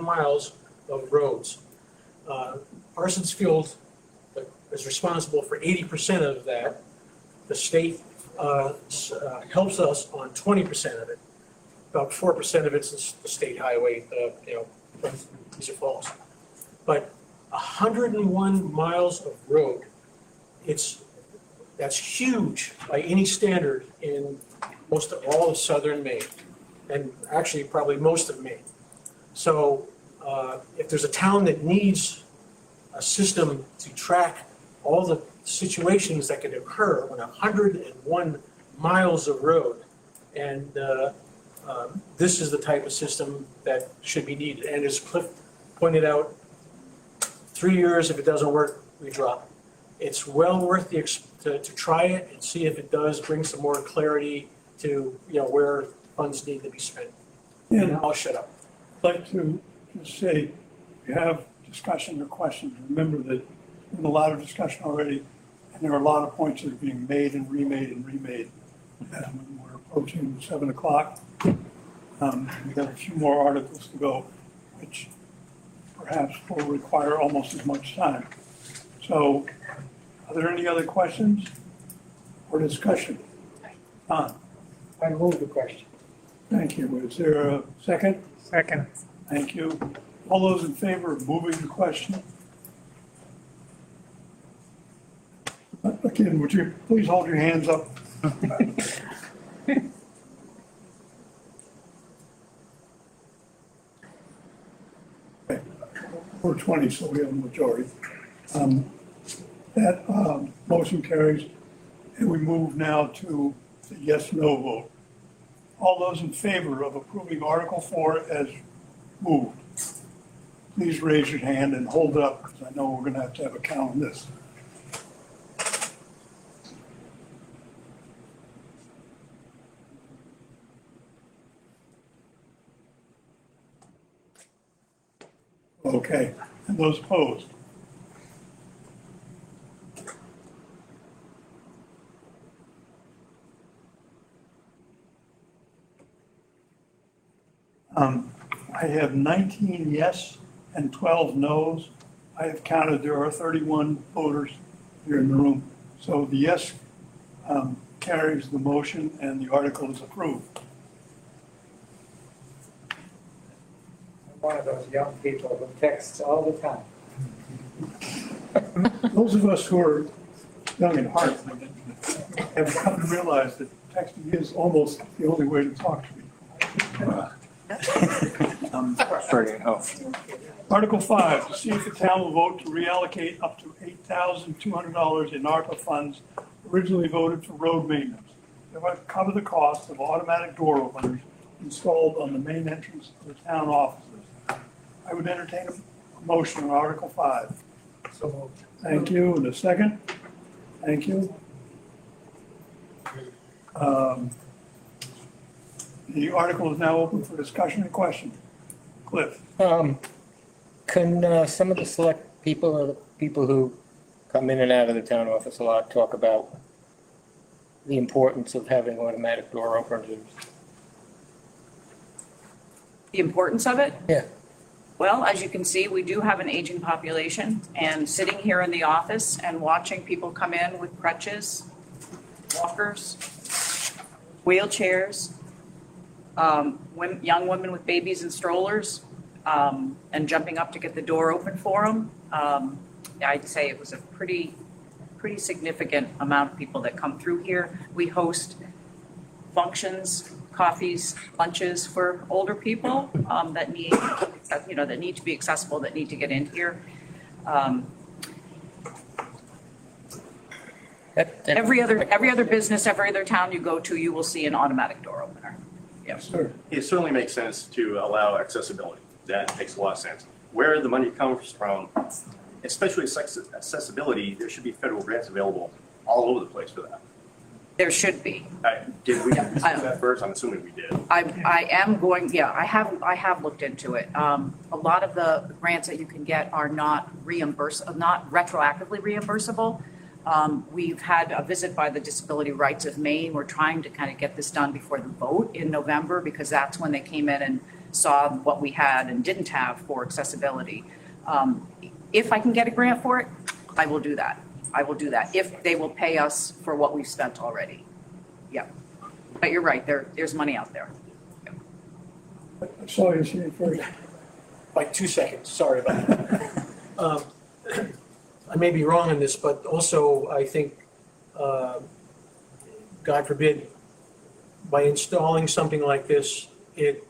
miles of roads. Parsons Field is responsible for 80% of that. The state helps us on 20% of it. About 4% of it's the state highway, from Cedar Falls. But 101 miles of road, that's huge by any standard in most of all of southern Maine, and actually probably most of Maine. So if there's a town that needs a system to track all the situations that can occur on 101 miles of road, and this is the type of system that should be needed. And as Cliff pointed out, 3 years, if it doesn't work, we drop it. It's well worth to try it and see if it does bring some more clarity to where funds need to be spent. And I'll shut up. I'd like to just say, if you have discussion or questions, remember that there's been a lot of discussion already, and there are a lot of points that are being made and remade and remade. We're approaching 7 o'clock. We've got a few more articles to go, which perhaps will require almost as much time. So, are there any other questions or discussion? I move the question. Thank you. Is there a second? Second. Thank you. All those in favor of moving the question? Again, would you please hold your hands up? 420, so we have a majority. That motion carries, and we move now to the yes/no vote. All those in favor of approving Article 4 as moved, please raise your hand and hold it up, because I know we're gonna have to have a count on this. Okay, and those opposed? I have 19 yes and 12 no's. I have counted, there are 31 voters here in the room. So the yes carries the motion and the article is approved. I'm one of those young people who texts all the time. Those of us who are young at heart have come to realize that texting is almost the only way to talk to people. Article 5, to see if the town will vote to reallocate up to $8,200 in ARPA funds originally voted for road maintenance. They will cover the cost of automatic door openers installed on the main entrance of the town offices. I would entertain a motion on Article 5. So moved. Thank you. And a second? Thank you. The article is now open for discussion and question. Cliff? Can some of the select people or the people who come in and out of the town office a lot talk about the importance of having automatic door openers? The importance of it? Yeah. Well, as you can see, we do have an aging population, and sitting here in the office and watching people come in with crutches, walkers, wheelchairs, young women with babies and strollers, and jumping up to get the door open for them. I'd say it was a pretty significant amount of people that come through here. We host functions, coffees, lunches for older people that need to be accessible, that need to get in here. Every other business, every other town you go to, you will see an automatic door opener. Yes, sir. It certainly makes sense to allow accessibility. That makes a lot of sense. Where the money comes from, especially accessibility, there should be federal grants available all over the place for that. There should be. Did we discuss that first? I'm assuming we did. I have looked into it. A lot of the grants that you can get are not retroactively reimbursable. We've had a visit by the Disability Rights of Maine. We're trying to kind of get this done before the vote in November, because that's when they came in and saw what we had and didn't have for accessibility. If I can get a grant for it, I will do that. If they will pay us for what we've spent already. Yeah. But you're right, there's money out there. I saw you see it first. Like 2 seconds, sorry about that. I may be wrong on this, but also I think, God forbid, by installing something like this, it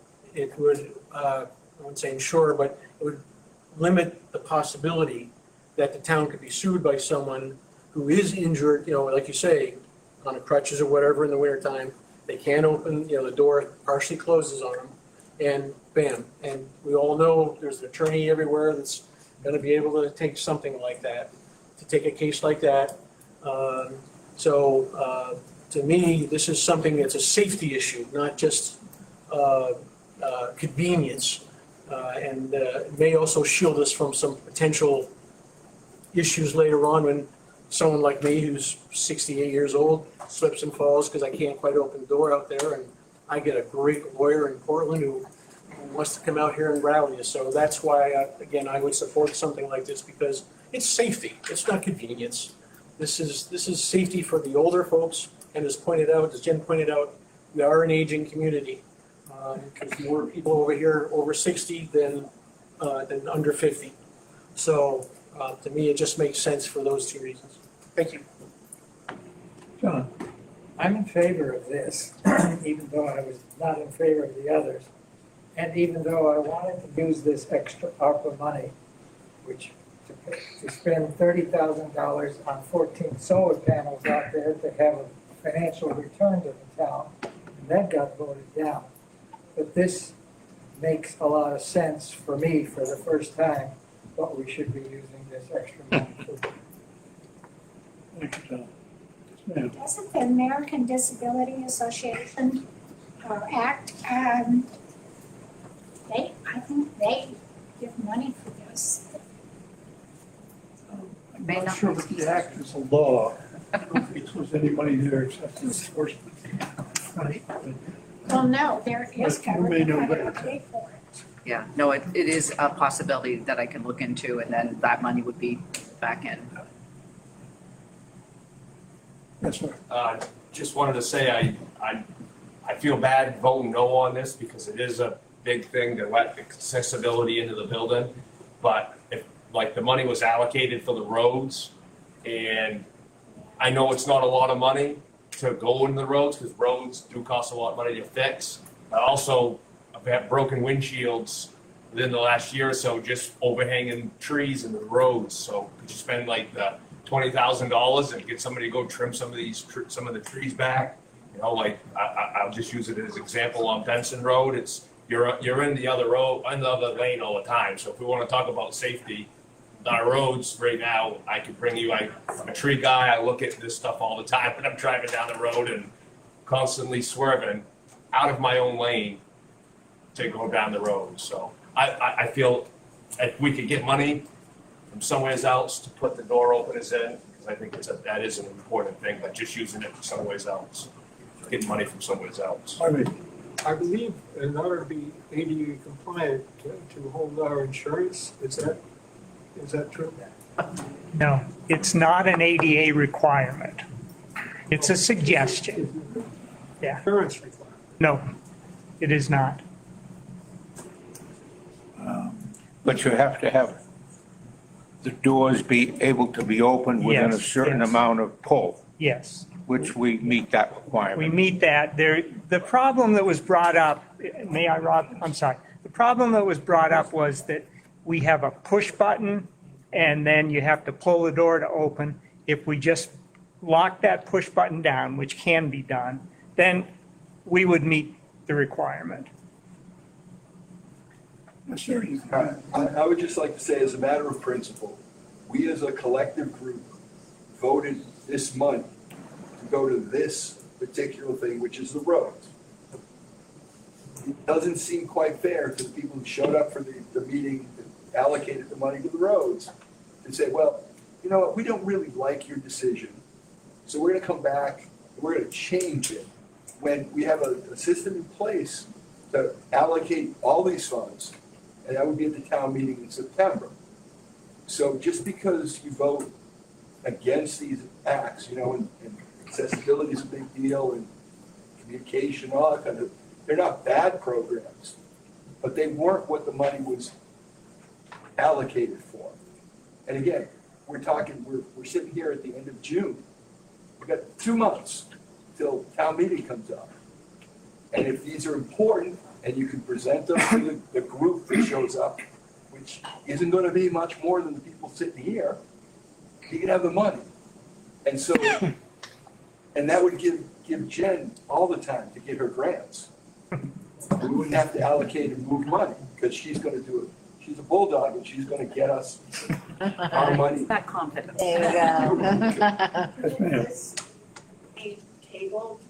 would, I wouldn't say ensure, but it would limit the possibility that the town could be sued by someone who is injured, like you say, on a crutches or whatever in the wintertime. They can't open, the door partially closes on them, and bam. And we all know there's an attorney everywhere that's going to be able to take something like that, to take a case like that. So to me, this is something that's a safety issue, not just convenience. And it may also shield us from some potential issues later on when someone like me, who's 68 years old, slips and falls because I can't quite open the door out there, and I get a great lawyer in Portland who wants to come out here and rally us. So that's why, I would support something like this, because it's safety. It's not convenience. This is safety for the older folks, and as Jen pointed out, we are an aging community. Because more people over here over 60 than under 50. So to me, it just makes sense for those two reasons. Thank you. John? I'm in favor of this, even though I was not in favor of the others. And even though I wanted to use this extra ARPA money, which to spend $30,000 on 14 solar panels out there to have a financial return to the town, and that got voted down. But this makes a lot of sense for me for the first time, what we should be using this extra money for. Thank you, Tom. Yes, ma'am. Doesn't the American Disability Association Act, I think they give money for this. I'm not sure if the act is a law. I don't think there's any money there except for enforcement. Well, no, there is But you may know government better. money to pay for it. Yeah, no, it is a possibility that I can look into, and then that money would be back in. Yes, sir. Just wanted to say, I feel bad voting no on this because it is a big thing to let accessibility into the building. But if, like, the money was allocated for the roads, and I know it's not a lot of money to go into the roads, because roads do cost a lot of money to fix. But also, I've had broken windshields within the last year or so, just overhanging trees in the roads. So could you spend like the $20,000 and get somebody to go trim some of the trees back? You know, like I'll just use it as an example on Benson Road. It's you're in the other lane all the time. So if we want to talk about safety, our roads right now, I could bring you. I'm a tree guy. I look at this stuff all the time when I'm driving down the road and constantly swerving out of my own lane to go down the road. So I feel if we could get money from somewhere else to put the door openers in, because I think that is an important thing, but just using it for somewhere else, getting money from somewhere else. I believe in order to be ADA compliant, to hold our insurance, is that true? No, it's not an ADA requirement. It's a suggestion. Yeah. Insurance requirement. No, it is not. But you have to have the doors be able to be opened within a Yes, certain yes. amount of pull, Yes. which we meet that We requirement. meet that. The problem that was brought up, may I, Rob? I'm sorry. The problem that was brought up was that we have a push button and then you have to pull the door to open. If we just lock that push button down, which can be done, then we would meet the requirement. Yes, sir. I would just like to say, as a matter of principle, we as a collective group voted this month to go to this particular thing, which is the roads. It doesn't seem quite fair to the people who showed up for the meeting, that allocated the money to the roads, and say, well, you know what, we don't really like your decision, so we're gonna come back, and we're gonna change it, when we have a system in place to allocate all these funds, and that would be at the town meeting in September. So just because you vote against these acts, you know, and accessibility is a big deal, and communication, all that kind of, they're not bad programs, but they weren't what the money was allocated for. And again, we're sitting here at the end of June. We've got 2 months till town meeting comes up. And if these are important, and you can present them to the group that shows up, which isn't gonna be much more than the people sitting here, you can have the money. And so, and that would give Jen all the time to get her grants. We wouldn't have to allocate and move money, because she's gonna do it. She's a bulldog, and she's gonna get us our money. That confidence. There you go. Yes, ma'am. Be tabled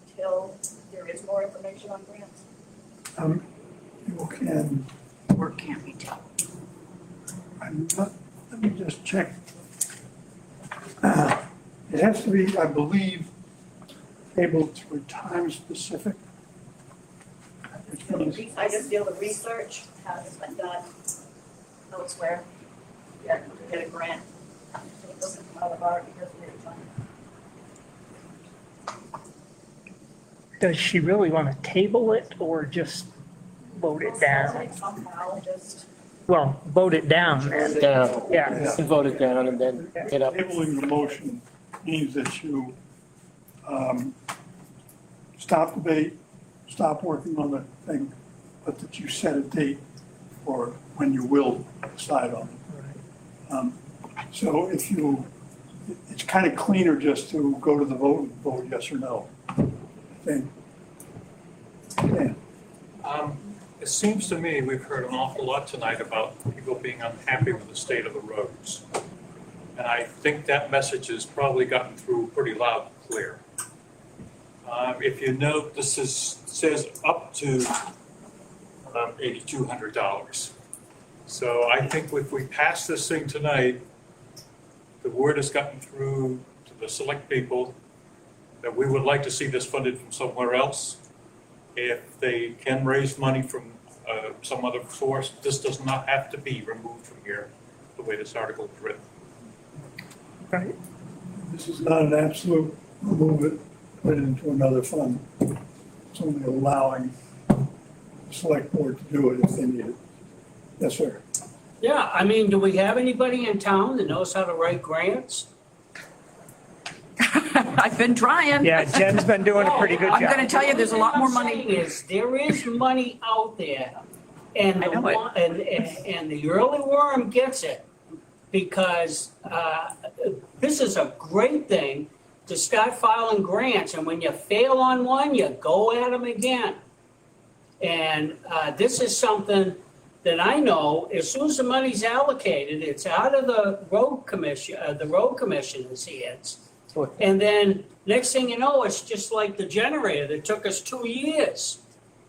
until there is more information on grants. You can, Work can't be done. I'm not, let me just check. It has to be, I believe, able to be time specific. Which means, I just feel the research has been done elsewhere. Yeah, get a grant. It doesn't come out of our, because we're funding. Does she really want to table it or just vote it down? Somehow, just. Well, vote it down then. Down. Yeah. And vote it down and then get up. tabling the motion means that you stop debate, stop working on the thing, but that you set a date for when you will decide on it. So if it's kind of cleaner just to go to the vote and vote yes or no. I think. Yeah. It seems to me we've heard an awful lot tonight about people being unhappy with the state of the roads. And I think that message has probably gotten through pretty loud and clear. If you note, says up to $8,200. So I think if we pass this thing tonight, the word has gotten through to the select people that we would like to see this funded from somewhere else. If they can raise money from some other source, this does not have to be removed from here, the way this article is written. Right. This is not an absolute remove it, put it into another fund. It's only allowing the select board to do it if they need it. Yes, sir. Yeah, I mean, do we have anybody in town that knows how to write grants? I've been trying. Yeah, Jen's been doing a pretty good job. I'm gonna tell you, there's a lot more money. What I'm saying is, there is money out there, and I know it. and the early worm gets it, because this is a great thing to start filing grants, and when you fail on one, you go at them again. And this is something that I know, as soon as the money's allocated, it's out of the road commissioner's hands. And then next thing you know, it's just like the generator that took us 2 years,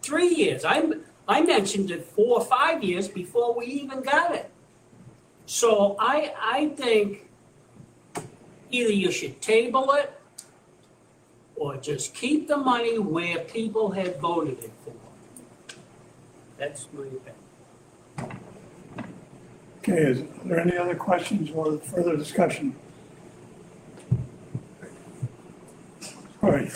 3 years. I mentioned it 4 or 5 years before we even got it. So I think either you should table it or just keep the money where people had voted it for. That's my opinion. Okay, are there any other questions or further discussion? All right.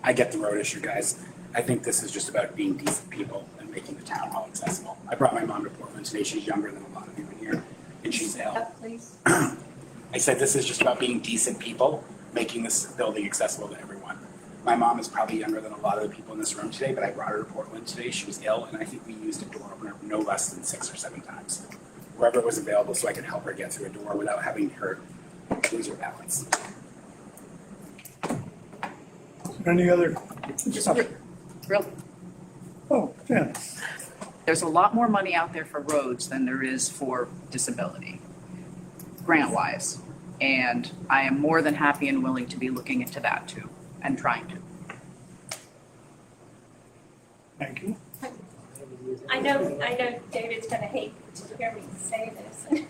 I get the road issue, guys. I think this is just about being decent people and making the town hall accessible. I brought my mom to Portland today. She's younger than a lot of you in here, and she's ill. Please. I said this is just about being decent people, making this building accessible to everyone. My mom is probably younger than a lot of the people in this room today, but I brought her to Portland today. She was ill, and I think we used a door opener no less than 6 or 7 times, wherever it was available, so I could help her get through a door without having her lose her balance. Any other discussion? Real, Oh, Jen. there's a lot more money out there for roads than there is for disability, grant-wise. And I am more than happy and willing to be looking into that too, and trying to. Thank you. I know David's gonna hate to hear me say this,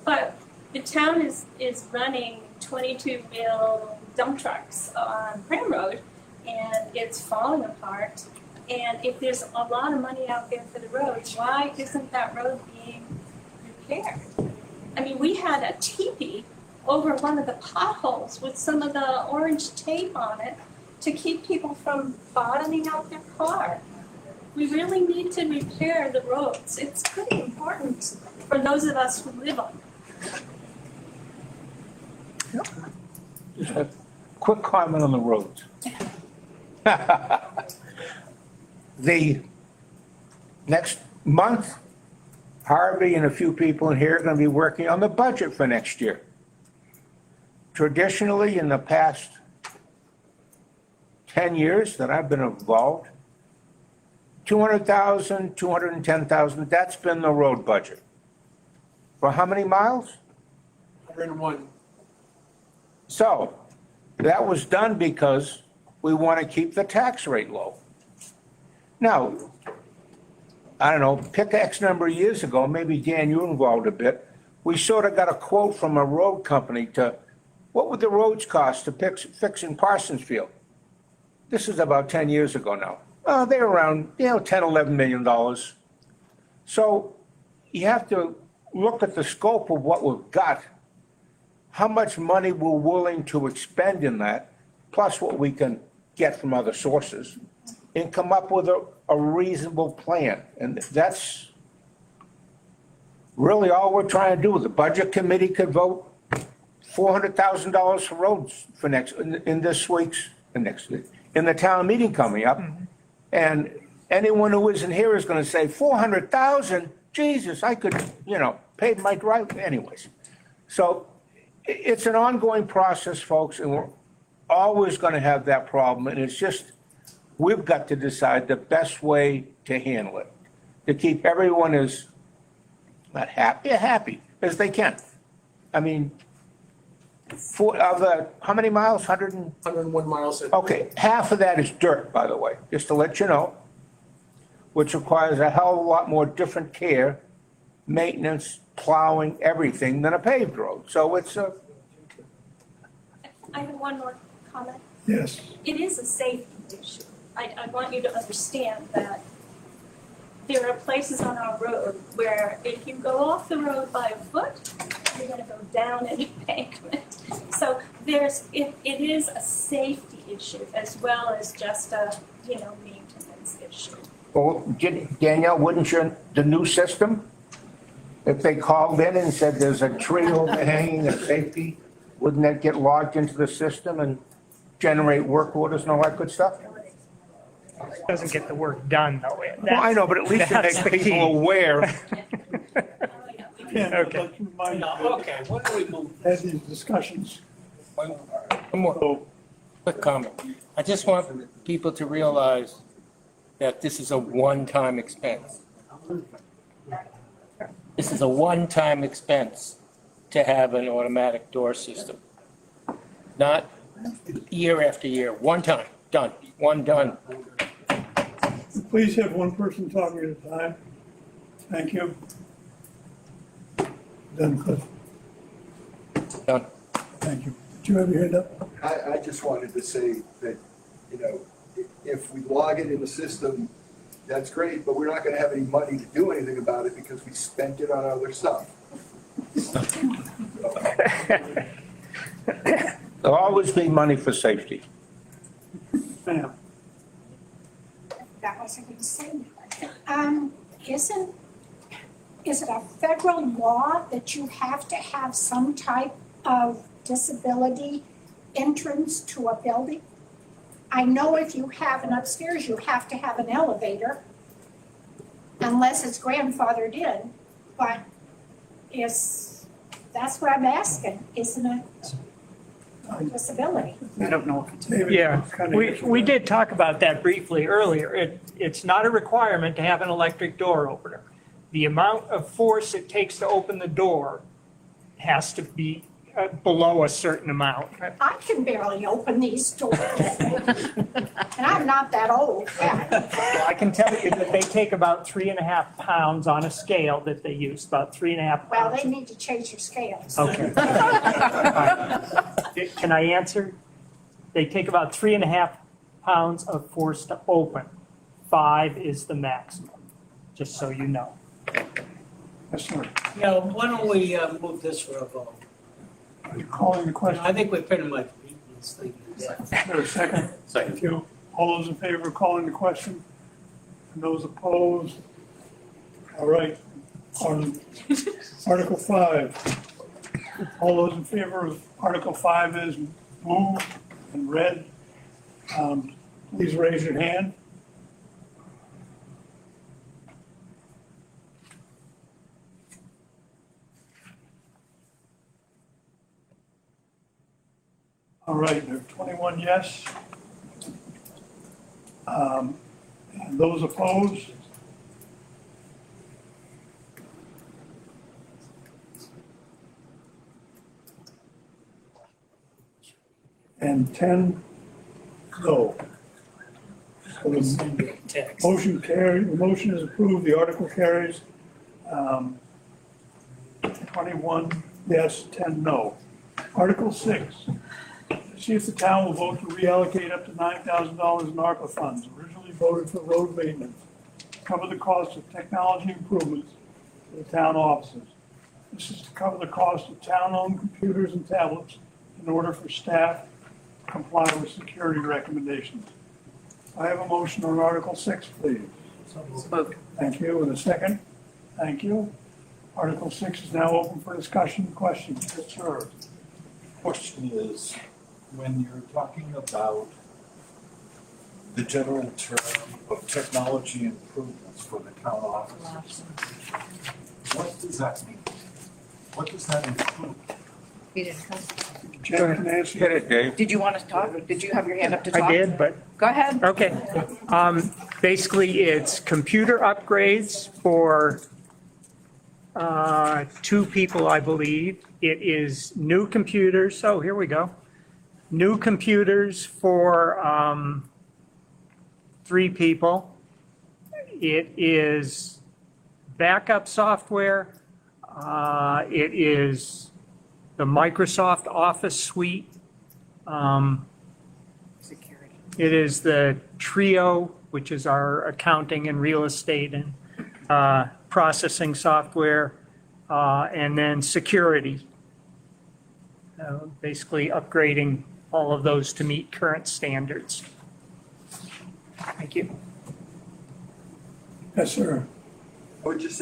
but the town is running 22 mil dump trucks on Graham Road, and it's falling apart. And if there's a lot of money out there for the roads, why isn't that road being repaired? I mean, we had a teepee over one of the potholes with some of the orange tape on it to keep people from bottoming out their car. We really need to repair the roads. It's pretty important for those of us who live on them. Just a quick comment on the roads. The next month, Harvey and a few people in here are going to be working on the budget for next year. Traditionally, in the past 10 years that I've been involved, 200,000, 210,000, that's been the road budget. For how many miles? 101. So that was done because we want to keep the tax rate low. Now, I don't know, pick X number of years ago, maybe Dan, you were involved a bit, we sort of got a quote from a road company to, what would the roads cost to fix in Parsonsfield? This is about 10 years ago now. They're around, 10, $11 million. So you have to look at the scope of what we've got, how much money we're willing to expend in that, plus what we can get from other sources, and come up with a reasonable plan. And that's really all we're trying to do. The budget committee could vote $400,000 for roads for in this week's, in the town meeting coming up. And anyone who isn't here is going to say, 400,000, Jesus, I could, pay my drive anyways. So it's an ongoing process, folks, and we're always going to have that problem. And it's just we've got to decide the best way to handle it, to keep everyone as, not happy, happy as they can. I mean, how many miles? 101 miles. Okay, half of that is dirt, by the way, just to let you know, which requires a hell of a lot more different care, maintenance, plowing, everything than a paved road. So it's a, I have one more comment. Yes. It is a safety issue. I want you to understand that there are places on our road where if you go off the road by a foot, you're gonna go down an embankment. So it is a safety issue as well as just a, maintenance issue. well, Danielle, wouldn't the new system, if they called in and said there's a tree overhanging a safety, wouldn't that get logged into the system and generate work orders and all that good stuff? Doesn't get the work done though. Well, I know, but at least it That's makes the key. people aware. Again, I'd like to remind you Okay, what do we move? had these discussions. One more quick comment. I just want people to realize that this is a one-time expense. This is a one-time expense to have an automatic door system. Not year after year, one time, done, one done. Please have one person talking at a time. Thank you. Done, Cliff. Done. Thank you. Did you have your hand up? I just wanted to say that, if we log it in the system, that's great, but we're not gonna have any money to do anything about it because we spent it on other stuff. There'll always be money for safety. Ma'am. That wasn't going to say anything. Is it a federal law that you have to have some type of disability entrance to a building? I know if you have an upstairs, you have to have an elevator unless it's grandfathered in, but that's what I'm asking, isn't it a disability? I don't know if it's. Yeah, we did talk about that briefly earlier. It's not a requirement to have an electric door opener. The amount of force it takes to open the door has to be below a certain amount. I can barely open these doors. And I'm not that old. Well, I can tell you that they take about 3.5 pounds on a scale that they use, about 3.5 Well, pounds. they need to change your scales. Okay. Can I answer? They take about 3.5 pounds of force to open. 5 is the maximum, just so you know. Yes, sir. Yeah, why don't we move this for a vote? Are you calling the question? I think we pretty much beat this thing. Is there a second? Thank you. All those in favor of calling the question? And those opposed? All right. On Article 5. All those in favor of Article 5 is blue and red. Please raise your hand. All right, there are 21 yes. And those opposed? And 10 no. So the motion carries, the motion is approved, the article carries. 21 yes, 10 no. Article 6. See if the town will vote to reallocate up to $9,000 in ARPA funds, originally voted for road maintenance, cover the cost of technology improvements for the town offices. This is to cover the cost of town-owned computers and tablets in order for staff to comply with security recommendations. I have a motion on Article 6, please. Thank you. And a second? Thank you. Article 6 is now open for discussion. Questions? Yes, sir. Question is, when you're talking about the general term of technology improvements for the town offices, what does that mean? What does that include? Jen can answer. Hit it, Dave. Did you want to talk? Did you have your hand up to talk? I did, but Go ahead. okay. Basically, it's computer upgrades for 2 people, I believe. It is new computers. Oh, here we go. New computers for 3 people. It is backup software. It is the Microsoft Office suite. Security. It is the Trio, which is our accounting and real estate and processing software, and then security. Basically upgrading all of those to meet current standards. Thank you. Yes, sir. I would just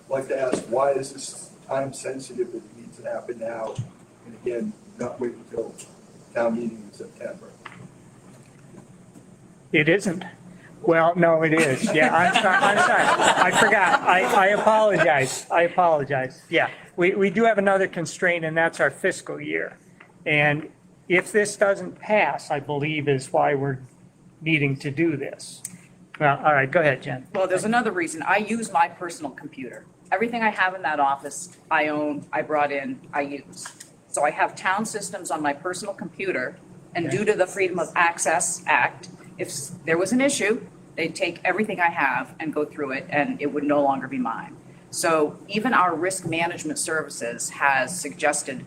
like to ask, why is this time sensitive that it needs to happen now? And again, not wait until town meeting in September. It isn't. Well, no, it is. Yeah, I'm sorry. I forgot. I apologize. Yeah, we do have another constraint, and that's our fiscal year. And if this doesn't pass, I believe is why we're needing to do this. Well, all right, go ahead, Jen. Well, there's another reason. I use my personal computer. Everything I have in that office, I own, I brought in, I use. So I have town systems on my personal computer, and due to the Freedom of Access Act, if there was an issue, they'd take everything I have and go through it, and it would no longer be mine. So even our risk management services has suggested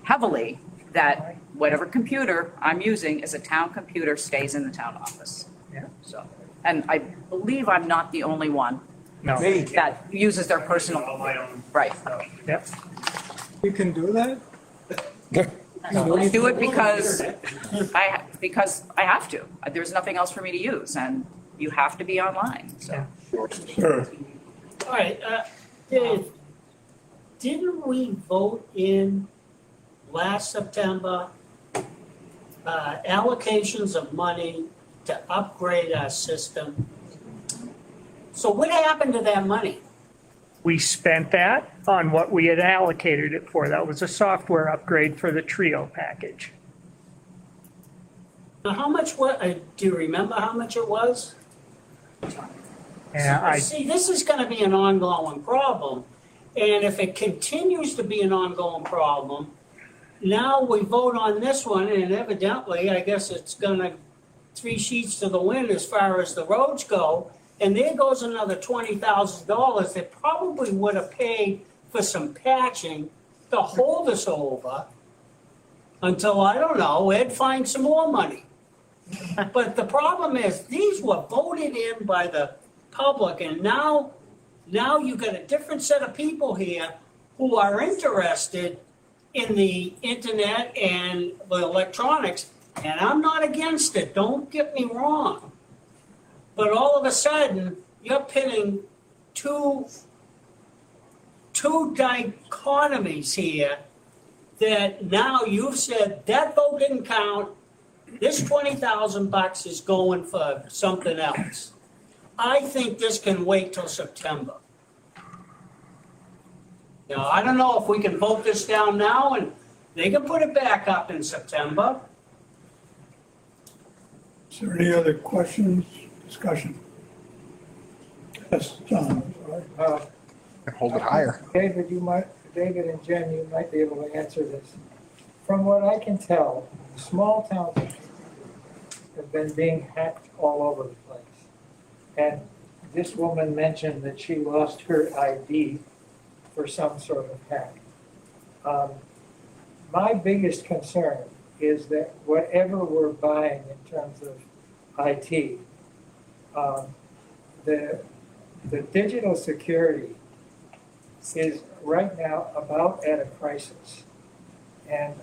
heavily that whatever computer I'm using is a town computer stays in the town office. Yeah. So, and I believe I'm not the only one No. that uses their personal, right. Yep. You can do that? I do it because I have to. There's nothing else for me to use, and you have to be online, so. Sure. All right, Dave, didn't we vote in last September allocations of money to upgrade our system? So what happened to that money? We spent that on what we had allocated it for. That was a software upgrade for the Trio package. Now, how much, do you remember how much it was? Yeah, See, this is gonna be an ongoing problem, and if it continues to be an ongoing problem, now we vote on this one, and evidently, I guess it's gonna 3 sheets to the wind as far as the roads go, and there goes another $20,000 that probably would have paid for some patching to hold us over until, I don't know, Ed finds some more money. But the problem is, these were voted in by the public, and now you got a different set of people here who are interested in the internet and the electronics, and I'm not against it, don't get me wrong. But all of a sudden, you're pitting two dichotomies here that now you've said that vote didn't count, this $20,000 is going for something else. I think this can wait till September. Now, I don't know if we can vote this down now and they can put it back up in September. Is there any other questions, discussion? Yes, John. Hold it higher. David and Jen, you might be able to answer this. From what I can tell, small towns have been being hacked all over the place. And this woman mentioned that she lost her ID for some sort of hack. My biggest concern is that whatever we're buying in terms of IT, the digital security is right now about at a crisis. And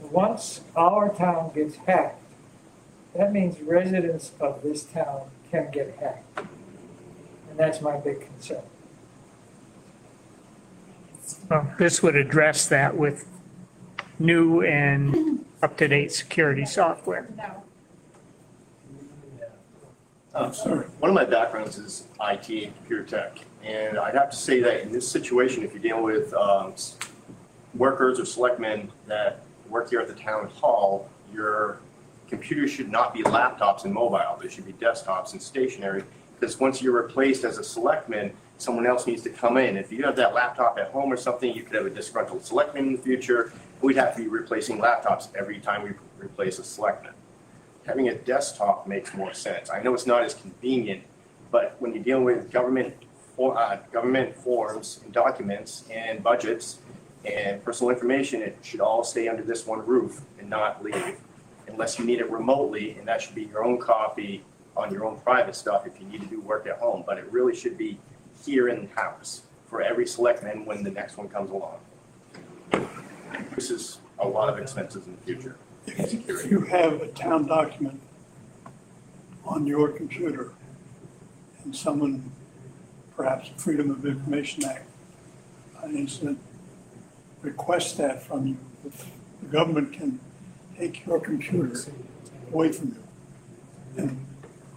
once our town gets hacked, that means residents of this town can get hacked. And that's my big concern. Well, this would address that with new and up-to-date security software. One of my backgrounds is IT and computer tech, and I'd have to say that in this situation, if you're dealing with workers or selectmen that work here at the town hall, your computers should not be laptops and mobile. They should be desktops and stationary. Because once you're replaced as a selectman, someone else needs to come in. If you have that laptop at home or something, you could have a disgruntled selectman in the future. We'd have to be replacing laptops every time we replace a selectman. Having a desktop makes more sense. I know it's not as convenient, but when you're dealing with government forms and documents and budgets and personal information, it should all stay under this one roof and not leave unless you need it remotely, and that should be your own copy on your own private stuff if you need to do work at home. But it really should be here in the house for every selectman when the next one comes along. This is a lot of expenses in the future. If you have a town document on your computer and someone, perhaps Freedom of Information Act incident, requests that from you, the government can take your computer away from you and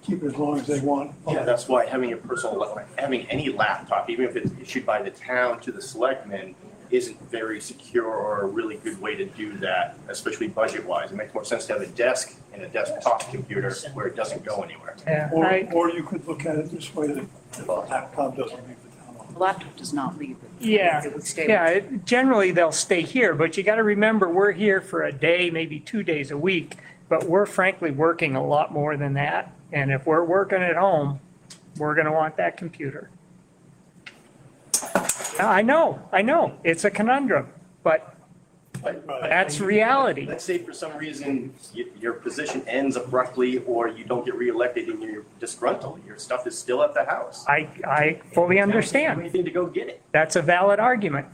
keep it as long as they want. Yeah, that's why having a personal, having any laptop, even if it's issued by the town to the selectmen, isn't very secure or a really good way to do that, especially budget-wise. It makes more sense to have a desk and a desktop computer where it doesn't go anywhere. Or you could look at it this way, that the laptop doesn't leave the town hall. The laptop does not leave. Yeah, It would stay. generally they'll stay here, but you got to remember, we're here for a day, maybe 2 days a week, but we're frankly working a lot more than that. And if we're working at home, we're going to want that computer. I know, it's a conundrum, but that's reality. Let's say for some reason your position ends abruptly or you don't get reelected and you're disgruntled. Your stuff is still at the house. I fully understand. Anything to go get it. That's a valid argument.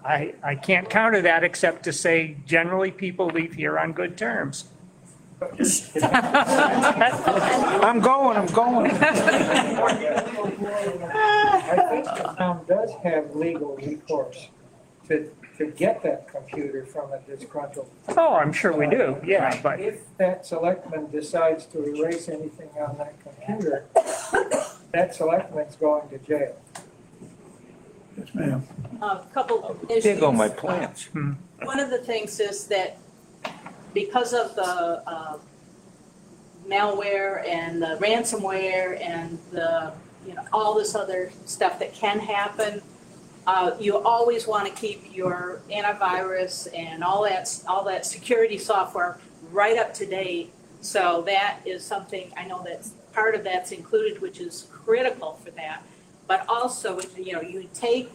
I can't counter that except to say generally people leave here on good terms. I'm going. I think the town does have legal recourse to get that computer from a disgruntled. Oh, I'm sure we do, yeah, but. If that selectman decides to erase anything on that computer, that selectman's going to jail. Yes, ma'am. A couple of issues. There go my plans. One of the things is that because of the malware and the ransomware and the, all this other stuff that can happen, you always want to keep your antivirus and all that security software right up to date. So that is something, I know that part of that's included, which is critical for that. But also, you take,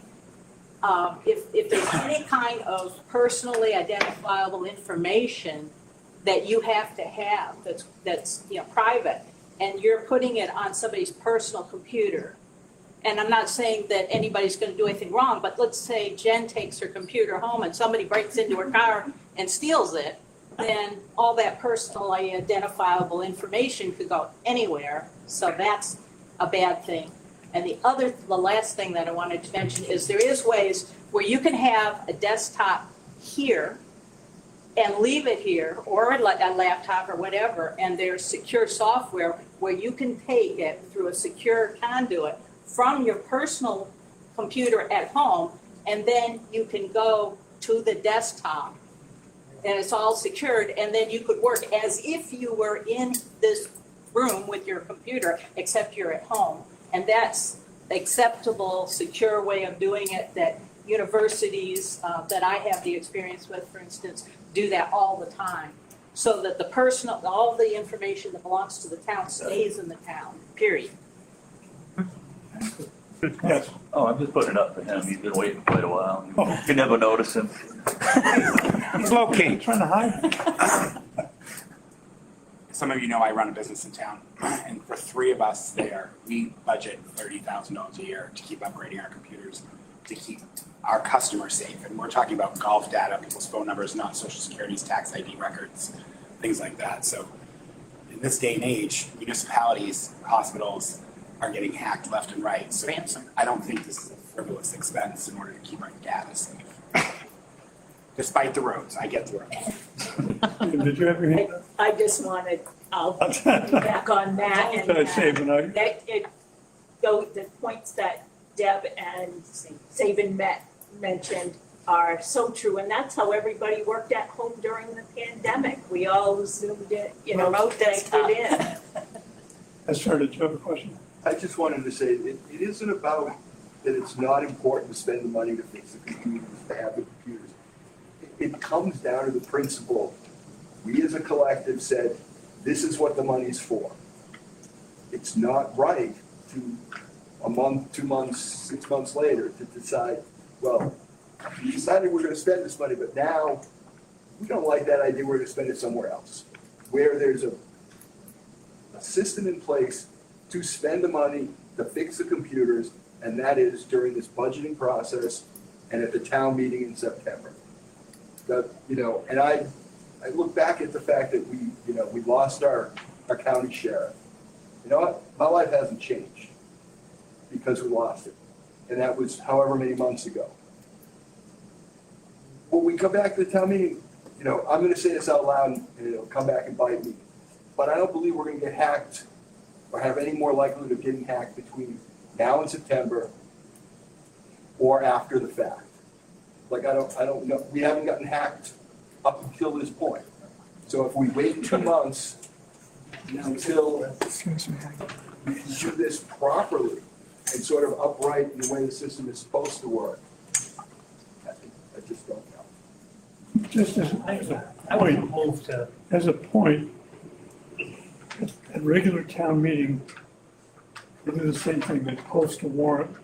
if there's any kind of personally identifiable information that you have to have that's private, and you're putting it on somebody's personal computer. And I'm not saying that anybody's going to do anything wrong, but let's say Jen takes her computer home and somebody breaks into her car and steals it, then all that personally identifiable information could go anywhere. So that's a bad thing. And the last thing that I wanted to mention is there is ways where you can have a desktop here and leave it here, or a laptop or whatever, and there's secure software where you can take it through a secure conduit from your personal computer at home, and then you can go to the desktop, and it's all secured, and then you could work as if you were in this room with your computer, except you're at home. And that's acceptable, secure way of doing it that universities that I have the experience with, for instance, do that all the time. So that all the information that belongs to the town stays in the town, period. Yes. Oh, I'm just putting it up for him. He's been waiting quite a while. You never notice him. He's low key. Trying to hide. Some of you know I run a business in town, and for 3 of us there, we budget $30,000 a year to keep upgrading our computers, to keep our customers safe. And we're talking about golf data, people's phone numbers, not social security's tax ID records, things like that. So in this day and age, municipalities, hospitals are getting hacked left and right. So I don't think this is a frivolous expense in order to keep our data safe. Despite the roads, I get the roads. Did you ever hear I just wanted, I'll back on that and the points that Deb and Saban mentioned, are so true, and that's how everybody worked at home during the pandemic. We all zoomed in, Remote desktop. typed it in. Yes, sir, did you have a question? I just wanted to say, it isn't about that it's not important to spend the money to fix the computers, to have the computers. It comes down to the principle, we as a collective said, this is what the money's for. It's not right to, a month, 2 months, 6 months later, to decide, well, we decided we're gonna spend this money, but now we don't like that idea, we're gonna spend it somewhere else. Where there's a system in place to spend the money to fix the computers, and that is during this budgeting process and at the town meeting in September. And I look back at the fact that we lost our county sheriff. You know what? My life hasn't changed because we lost it. And that was however many months ago. When we come back to the town meeting, I'm gonna say this out loud and it'll come back and bite me. But I don't believe we're gonna get hacked or have any more likelihood of getting hacked between now and September or after the fact. Like, I don't know, we haven't gotten hacked up until this point. So if we wait 2 months until we can do this properly and sort of upright in the way the system is supposed to work, I just don't know. Just as a point, as a point, at regular town meeting, they do the same thing, they post a warrant,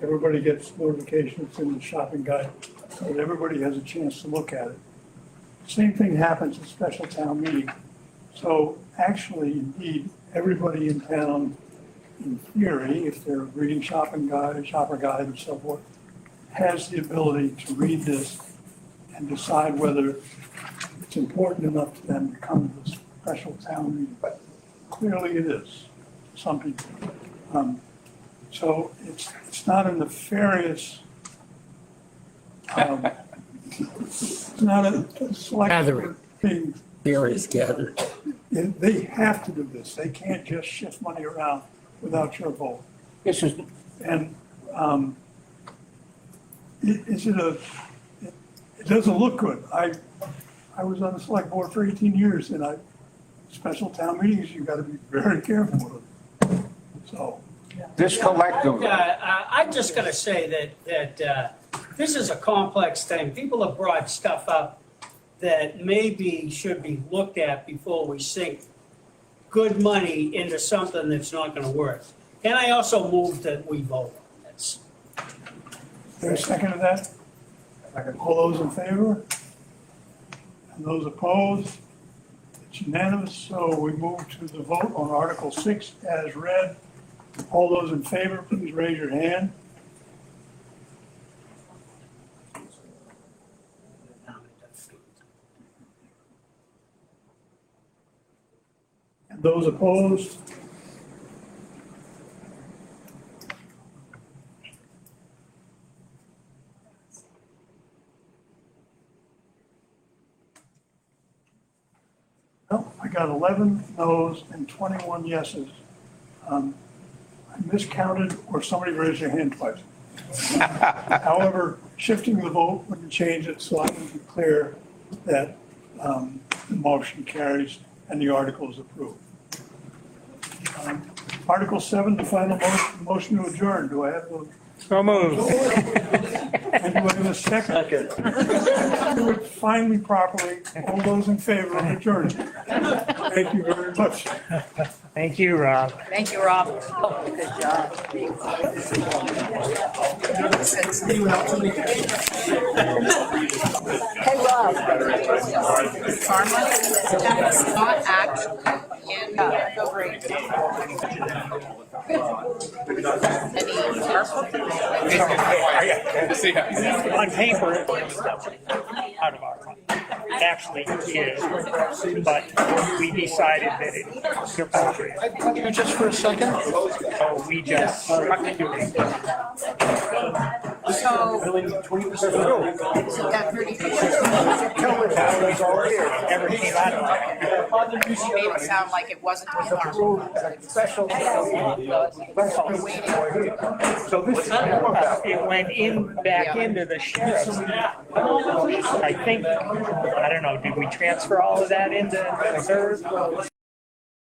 everybody gets notifications in the shopping guide, so that everybody has a chance to look at it. Same thing happens at special town meeting. So actually, indeed, everybody in town, in theory, if they're reading shopper guide and so forth, has the ability to read this and decide whether it's important enough to them to come to the special town meeting. But clearly it is, to some people. So it's not a nefarious, it's not a select Gathering. thing. Various gathering. They have to do this. They can't just shift money around without your vote. This is, And it doesn't look good. I was on the select board for 18 years and special town meetings, you've got to be very careful with them. So. This collective, I'm just gonna say that this is a complex thing. People have brought stuff up that maybe should be looked at before we sink good money into something that's not gonna work. And I also move that we vote on this. There's a second to that? All those in favor? And those opposed? It's unanimous, so we move to the vote on Article 6 as read. All those in favor, please raise your hand. And those opposed? No, I got 11 noes and 21 yeses. I miscounted, or somebody raised their hand twice. However, shifting the vote wouldn't change it, so I can be clear that the motion carries and the article is approved. Article 7, the final motion to adjourn. Do I have a? So moved. And do I have a second? Do it finally, properly. All those in favor of adjourning? Thank you very much. Thank you, Rob. Thank you, Rob. Oh, good job. Hey, Rob. Farm money is not actually in the rate. On paper, it's out of our fund. It actually is, but we decided that it's appropriate. Just for a second. So we just stuck to it. So, that 30 Ever came out of that. made it sound like it wasn't in our. Special. So this, It went in, back into the sheriff's. I think, I don't know, did we transfer all of that into reserve?